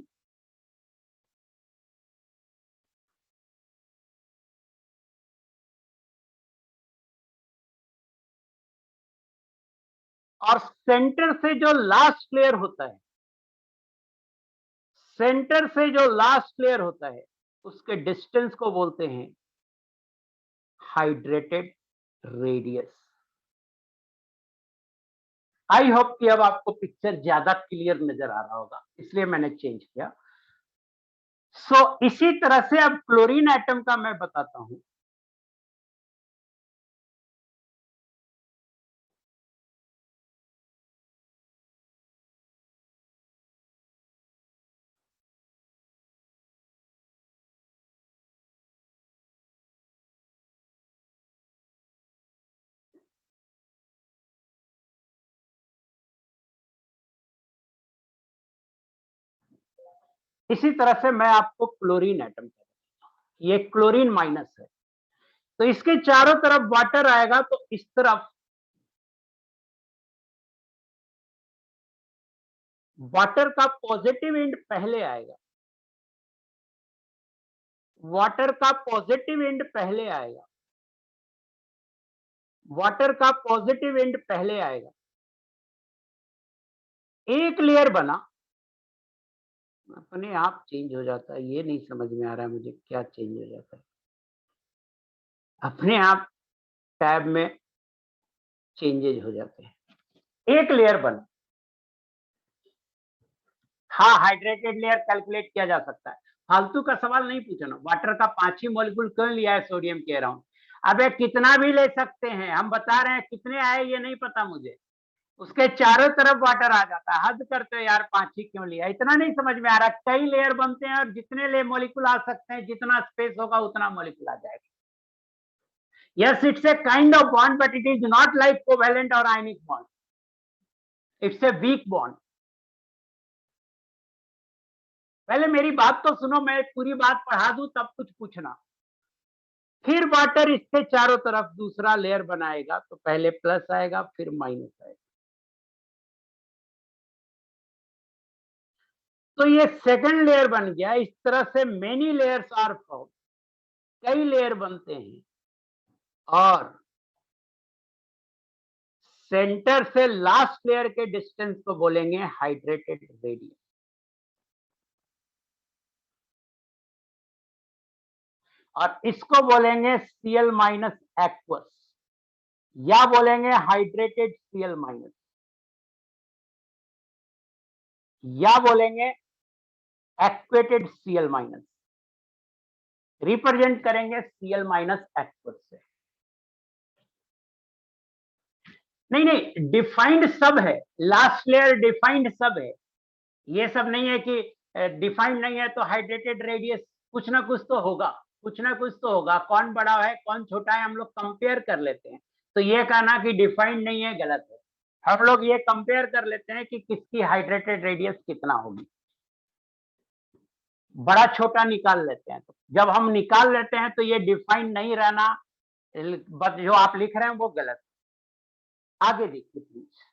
और सेंटर से जो लास्ट लेयर होता है, सेंटर से जो लास्ट लेयर होता है उसके डिस्टेंस को बोलते हैं हाइड्रेटेड रेडियस। आई होप कि अब आपको पिक्चर ज्यादा क्लियर नजर आ रहा होगा, इसलिए मैंने चेंज किया। इसी तरह से अब क्लोरीन एटम का मैं बताता हूं। इसी तरह से मैं आपको क्लोरीन एटम कह देता हूं, ये क्लोरीन माइनस है, तो इसके चारों तरफ वाटर आएगा, तो इस तरफ वाटर का पॉजिटिव एंड पहले आएगा, वाटर का पॉजिटिव एंड पहले आएगा, वाटर का पॉजिटिव एंड पहले आएगा, एक लेयर बना, अपने आप चेंज हो जाता है, ये नहीं समझ में आ रहा है मुझे क्या चेंज हो जाता है, अपने आप टैब में चेंजेज हो जाते हैं, एक लेयर बना। हाँ, हाइड्रेटेड लेयर कैलकुलेट किया जा सकता है, फालतू का सवाल नहीं पूछना। वाटर का 5 ही मॉलिक्यूल क्यों लिया है, सोडियम कह रहा हूं, अबे कितना भी ले सकते हैं, हम बता रहे हैं कितने आए ये नहीं पता मुझे, उसके चारों तरफ वाटर आ जाता है, हद करते हो यार, 5 ही क्यों लिया, इतना नहीं समझ में आ रहा, कई लेयर बनते हैं और जितने ले मॉलिक्यूल आ सकते हैं, जितना स्पेस होगा उतना मॉलिक्यूल आ जाएगा। Yes, it's a kind of bond, but it is not like covalent or ionic bond. It's a weak bond. पहले मेरी बात तो सुनो, मैं पूरी बात पढ़ा दूं तब कुछ पूछना। फिर वाटर इसके चारों तरफ दूसरा लेयर बनाएगा, तो पहले प्लस आएगा फिर माइनस आएगा, तो ये सेकंड लेयर बन गया। इस तरह से मेनी लेयर्स आर फॉर्म, कई लेयर बनते हैं, और सेंटर से लास्ट लेयर के डिस्टेंस को बोलेंगे हाइड्रेटेड रेडियस, और इसको बोलेंगे Cl माइनस एक्वस, या बोलेंगे हाइड्रेटेड Cl माइनस, या बोलेंगे एक्वेटेड Cl माइनस, रिप्रेजेंट करेंगे Cl माइनस एक्वस से। नहीं, डिफाइंड सब है, लास्ट लेयर डिफाइंड सब है, ये सब नहीं है कि डिफाइंड नहीं है तो हाइड्रेटेड रेडियस, कुछ ना कुछ तो होगा, कुछ ना कुछ तो होगा, कौन बड़ा है कौन छोटा है हम लोग कंपेयर कर लेते हैं, तो ये कहना कि डिफाइंड नहीं है गलत है, हम लोग ये कंपेयर कर लेते हैं कि किसकी हाइड्रेटेड रेडियस कितना होगी, बड़ा छोटा निकाल लेते हैं, तो जब हम निकाल लेते हैं तो ये डिफाइंड नहीं रहना, बस जो आप लिख रहे हैं वो गलत है। आगे देखिए please,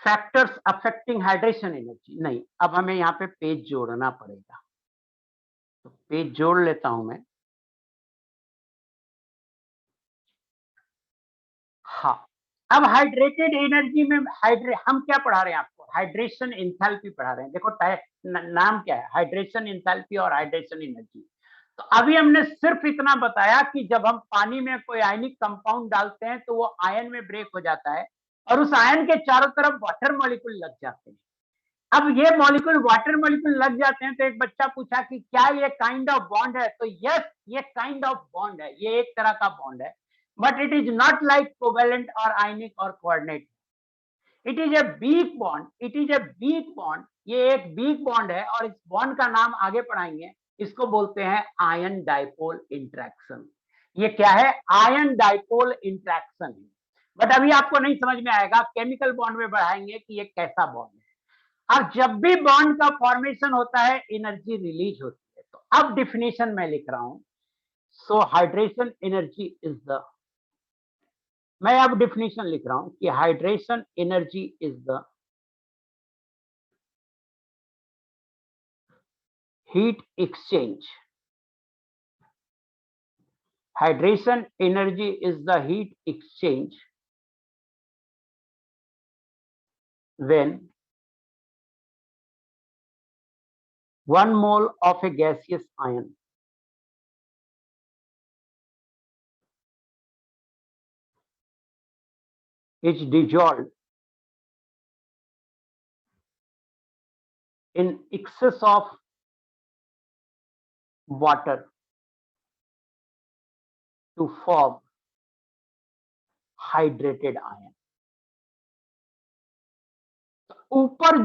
factors affecting hydration energy, नहीं, अब हमें यहाँ पे पेज जोड़ना पड़ेगा, तो पेज जोड़ लेता हूं मैं। हाँ, अब हाइड्रेटेड एनर्जी में हम क्या पढ़ा रहे हैं आपको, हाइड्रेशन एंथैल्पी पढ़ा रहे हैं, देखो नाम क्या है, हाइड्रेशन एंथैल्पी और हाइड्रेशन एनर्जी। तो अभी हमने सिर्फ इतना बताया कि जब हम पानी में कोई आयनिक कंपाउंड डालते हैं तो वो आयन में ब्रेक हो जाता है और उस आयन के चारों तरफ वाटर मॉलिक्यूल लग जाते हैं। अब ये मॉलिक्यूल वाटर मॉलिक्यूल लग जाते हैं, तो एक बच्चा पूछा कि क्या ये काइंड ऑफ बॉन्ड है, तो यस, ये काइंड ऑफ बॉन्ड है, ये एक तरह का बॉन्ड है, but it is not like covalent और आयनिक और coordinate, it is a weak bond, it is a weak bond, ये एक वीक बॉन्ड है, और इस बॉन्ड का नाम आगे पढ़ाएंगे, इसको बोलते हैं आयन डाइपोल इंटरेक्शन। ये क्या है, आयन डाइपोल इंटरेक्शन है, बट अभी आपको नहीं समझ में आएगा, केमिकल बॉन्ड में बढ़ाएंगे कि ये कैसा बॉन्ड है। अब जब भी बॉन्ड का फॉर्मेशन होता है एनर्जी रिलीज होती है, तो अब डिफिनेशन में लिख रहा हूं, सो हाइड्रेशन एनर्जी इज द, मैं अब डिफिनेशन लिख रहा हूं कि hydration energy is the heat exchange, hydration energy is the heat exchange when 1 mole of a gaseous ion is dissolved in excess of water to form hydrated ion। ऊपर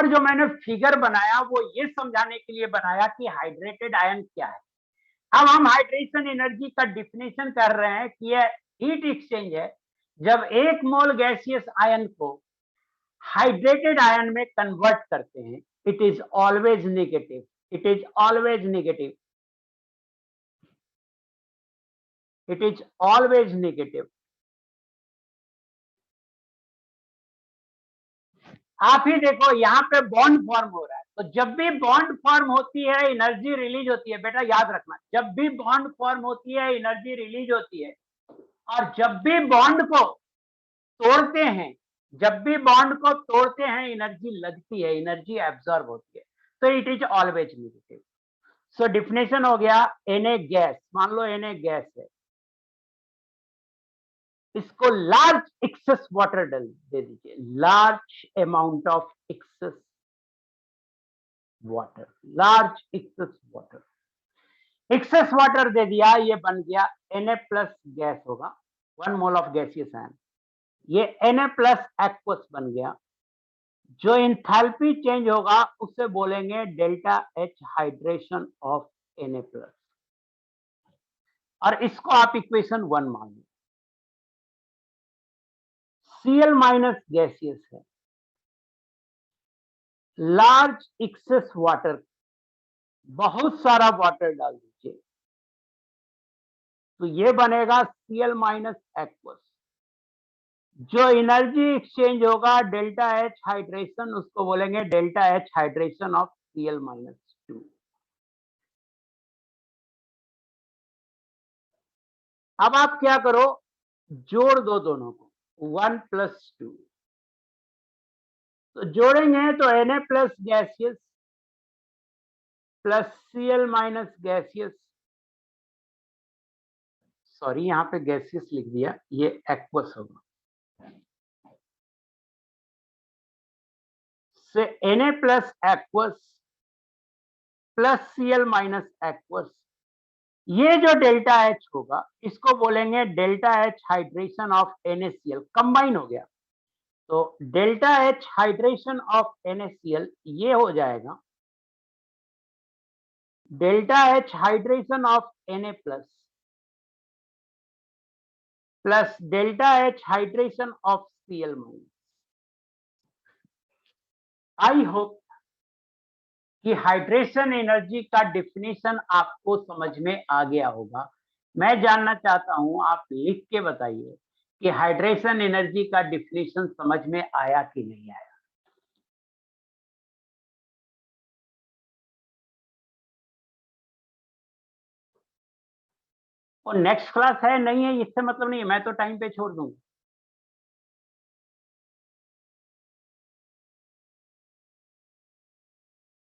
जो मैंने figure बनाया वो ये समझाने के लिए बनाया कि हाइड्रेटेड आयन क्या है। अब हम हाइड्रेशन एनर्जी का डिफिनेशन कर रहे हैं कि यह हीट एक्सचेंज है, जब 1 मोल गैसियस आयन को हाइड्रेटेड आयन में कन्वर्ट करते हैं, it is always negative, it is always negative, it is always negative. आप ही देखो यहाँ पे बॉन्ड फॉर्म हो रहा है, तो जब भी बॉन्ड फॉर्म होती है एनर्जी रिलीज होती है। बेटा याद रखना, जब भी बॉन्ड फॉर्म होती है एनर्जी रिलीज होती है, और जब भी बॉन्ड को तोड़ते हैं, जब भी बॉन्ड को तोड़ते हैं एनर्जी लगती है, एनर्जी एब्जॉर्ब होती है, तो it is always negative. So definition हो गया, Na गैस, मान लो Na गैस है, इसको लार्ज एक्सेस वाटर दे दीजिए, large amount of excess water, large excess water, excess water दे दिया, ये बन गया Na प्लस गैस होगा, 1 मोल ऑफ गैसियस आयन, ये Na प्लस एक्वस बन गया। जो इंथैल्पी चेंज होगा उससे बोलेंगे delta H hydration of Na plus, और इसको आप इक्वेशन 1 मान लो। Cl माइनस गैसियस है, लार्ज एक्सेस वाटर, बहुत सारा वाटर डाल दीजिए, तो ये बनेगा Cl माइनस एक्वस। जो एनर्जी एक्सचेंज होगा डेल्टा H हाइड्रेशन, उसको बोलेंगे delta H hydration of Cl minus 2। अब आप क्या करो, जोड़ दो दोनों को, 1 प्लस 2, तो जोड़ेंगे तो Na plus gaseous plus Cl minus gaseous, sorry यहां पे गैसियस लिख दिया, ये एक्वस होगा, से Na plus aqueous plus Cl minus aqueous, ये जो डेल्टा H होगा इसको बोलेंगे delta H hydration of NaCl, combine हो गया, तो delta H hydration of NaCl ये हो जाएगा delta H hydration of Na plus plus delta H hydration of Cl minus. I hope कि हाइड्रेशन एनर्जी का डिफिनीशन आपको समझ में आ गया होगा। मैं जानना चाहता हूं, आप लिख के बताइए कि हाइड्रेशन एनर्जी का डिफिनीशन समझ में आया कि नहीं आया। और नेक्स्ट क्लास है नहीं है इससे मतलब नहीं है, मैं तो टाइम पे छोड़ दूंगा।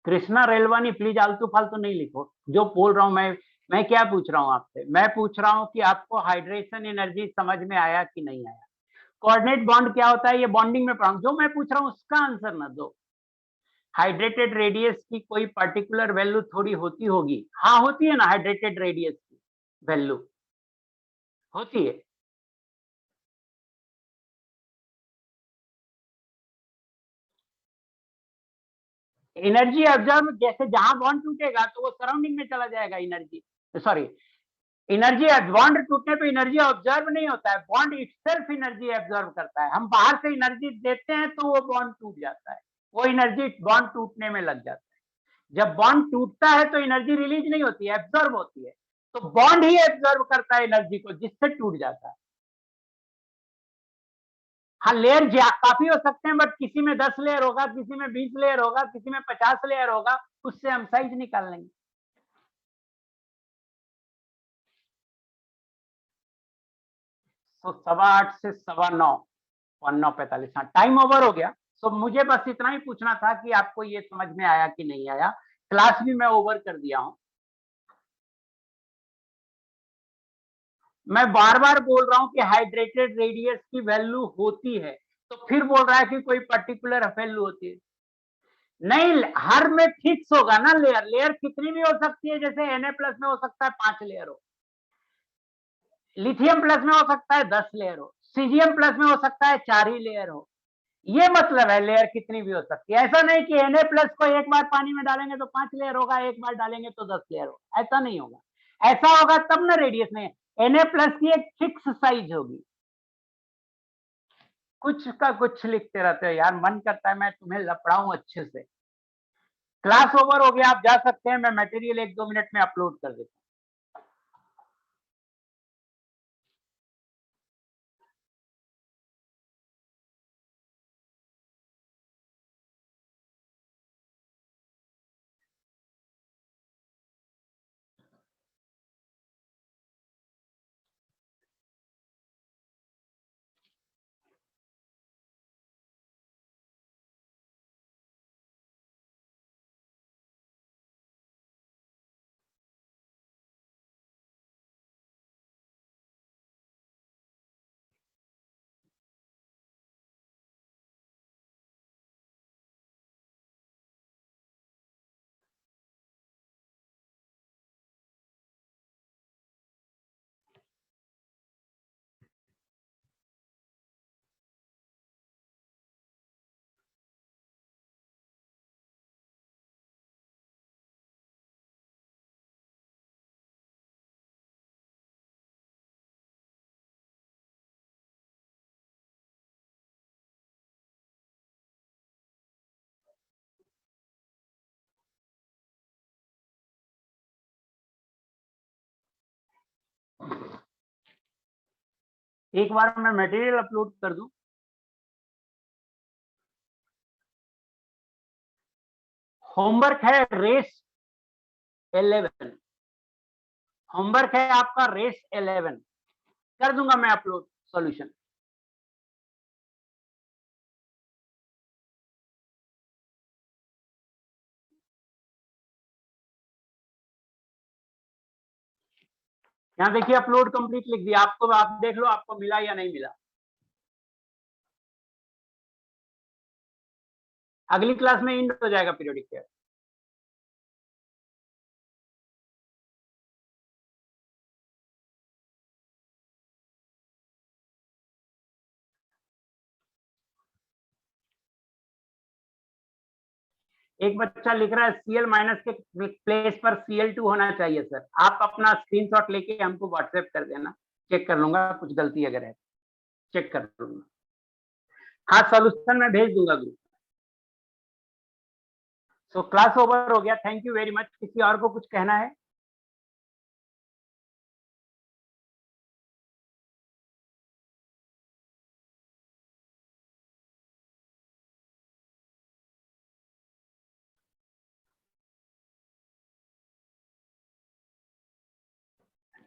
कृष्णा रेलवानी प्लीज आलतू फालतू नहीं लिखो, जो बोल रहा हूं मैं क्या पूछ रहा हूं आपसे, मैं पूछ रहा हूं कि आपको हाइड्रेशन एनर्जी समझ में आया कि नहीं आया। कोऑर्डिनेट बॉन्ड क्या होता है ये बॉन्डिंग में पढ़ाऊं, जो मैं पूछ रहा हूं उसका आंसर ना दो। हाइड्रेटेड रेडियस की कोई पर्टिकुलर वैल्यू थोड़ी होती होगी, हाँ होती है ना, हाइड्रेटेड रेडियस की वैल्यू होती है। एनर्जी ऑब्जर्व, जैसे जहां बॉन्ड टूटेगा तो वो सराउंडिंग में चला जाएगा एनर्जी, सॉरी एनर्जी, बॉन्ड टूटने पे एनर्जी ऑब्जर्व नहीं होता है, बॉन्ड इटसेल्फ एनर्जी ऑब्जर्व करता है। हम बाहर से एनर्जी देते हैं तो वो बॉन्ड टूट जाता है, वो एनर्जी बॉन्ड टूटने में लग जाता है। जब बॉन्ड टूटता है तो एनर्जी रिलीज नहीं होती है, एब्जॉर्ब होती है, तो बॉन्ड ही एब्जॉर्ब करता है एनर्जी को, जिससे टूट जाता है। हाँ लेयर काफी हो सकते हैं, बट किसी में 10 लेयर होगा, किसी में 20 लेयर होगा, किसी में 50 लेयर होगा, उससे हम साइज निकाल लेंगे। तो 8:15 से 9:15, 9:45, हाँ टाइम ओवर हो गया। तो मुझे बस इतना ही पूछना था कि आपको ये समझ में आया कि नहीं आया। क्लास भी मैं ओवर कर दिया हूं। मैं बार बार बोल रहा हूं कि हाइड्रेटेड रेडियस की वैल्यू होती है, तो फिर बोल रहा है कि कोई पर्टिकुलर वैल्यू होती है। नहीं, हर में फिक्स होगा ना लेयर, लेयर कितनी भी हो सकती है, जैसे Na प्लस में हो सकता है 5 लेयर हो, लिथियम प्लस में हो सकता है 10 लेयर हो, सीजियम प्लस में हो सकता है 4 ही लेयर हो। ये मतलब है लेयर कितनी भी हो सकती है। ऐसा नहीं कि Na प्लस को एक बार पानी में डालेंगे तो 5 लेयर होगा, एक बार डालेंगे तो 10 लेयर होगा, ऐसा नहीं होगा। ऐसा होगा तब ना रेडियस में Na प्लस की एक फिक्स साइज होगी। कुछ का कुछ लिखते रहते हो यार, मन करता है मैं तुम्हें लपड़ाऊं अच्छे से। क्लास ओवर हो गया, आप जा सकते हैं, मैं मटेरियल 1-2 मिनट में अपलोड कर देता हूं। एक बार मैं मटेरियल अपलोड कर दूं। होमवर्क है रेस 11, होमवर्क है आपका रेस 11, कर दूंगा मैं अपलोड सॉल्यूशन। यहाँ देखिए अपलोड कंप्लीट लिख दिया, आपको आप देख लो आपको मिला या नहीं मिला। अगली क्लास में इंड हो जाएगा पीरियोडिक टेबल। एक बच्चा लिख रहा है Cl माइनस के प्लेस पर Cl2 होना चाहिए सर। आप अपना स्क्रीनशॉट लेके हमको व्हाट्सएप कर देना, चेक कर लूंगा, कुछ गलती अगर है चेक कर लूंगा। हाँ सॉल्यूशन मैं भेज दूंगा ग्रुप। सो क्लास ओवर हो गया, थैंक यू वेरी मच। किसी और को कुछ कहना है?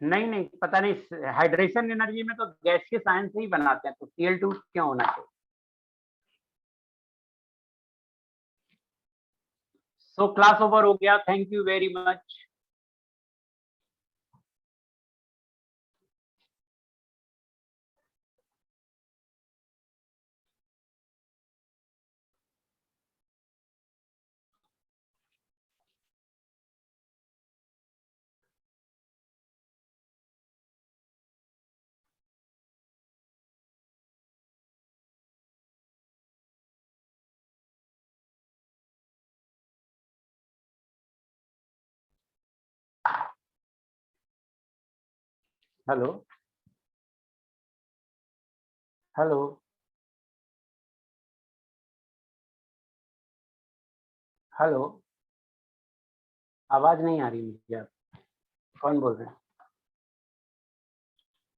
नहीं नहीं पता नहीं, हाइड्रेशन एनर्जी में तो गैसियस आयन से ही बनाते हैं, तो Cl2 क्यों होना चाहिए? सो क्लास ओवर हो गया, thank you very much. Hello hello hello, आवाज नहीं आ रही मुझे। आप कौन बोल रहे हैं?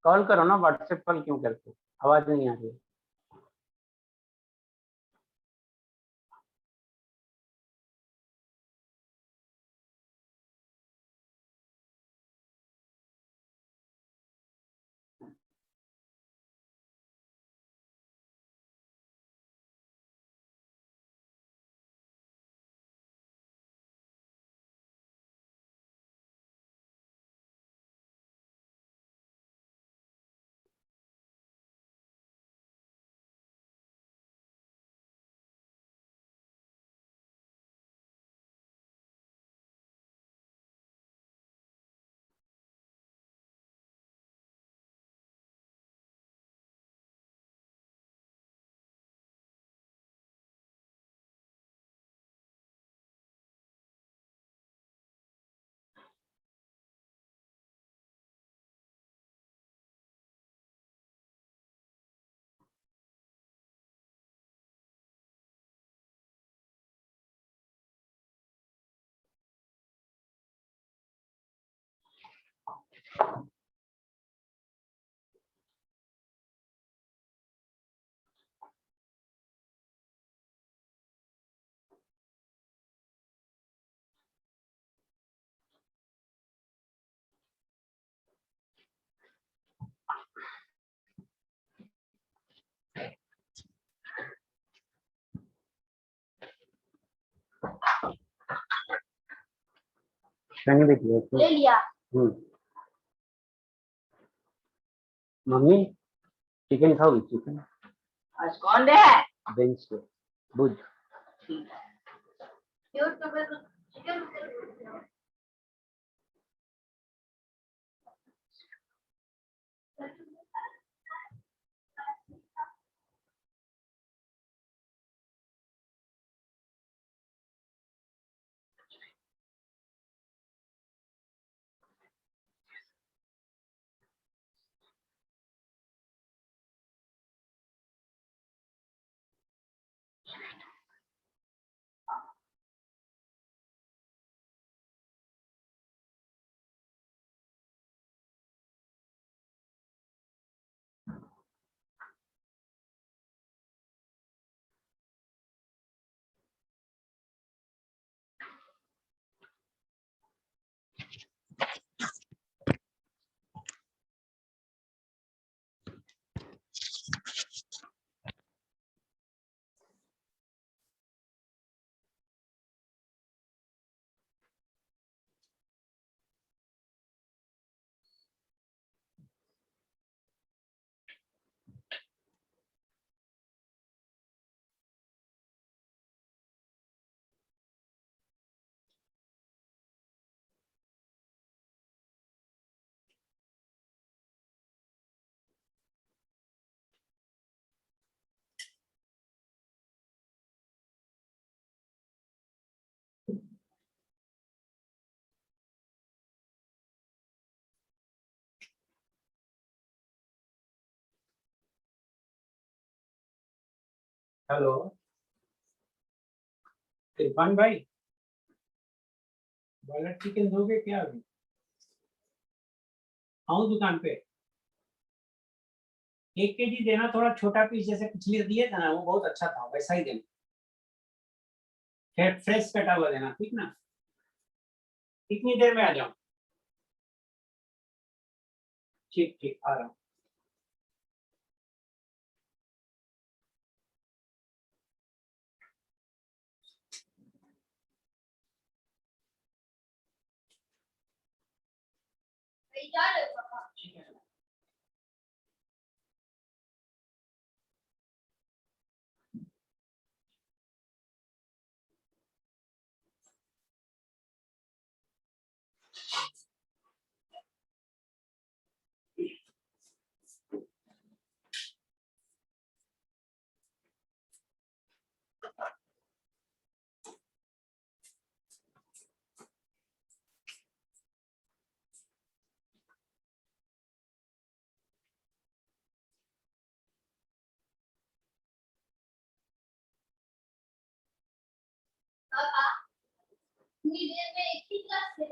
कॉल करो ना, व्हाट्सएप कॉल क्यों करते हो? आवाज नहीं आ रही है। मैंने भी ले लिया। Mummy chicken खाओगी? चिकन आज कौन दे है? बेंच पे बुध। यूट्यूब पे तो चिकन हेलो इरफान भाई, बॉयलर चिकन दोगे क्या? अभी आऊं दुकान पे? 1 kg देना, थोड़ा छोटा पीस जैसे पिछले दिए था ना, वो बहुत अच्छा था, वैसा ही देना। फ्रेश कटा हुआ देना, ठीक ना? कितनी देर में आ जाऊं? ठीक ठीक, आ रहा हूँ। ठीक है। पापा इतनी देर में एक ही क्लास से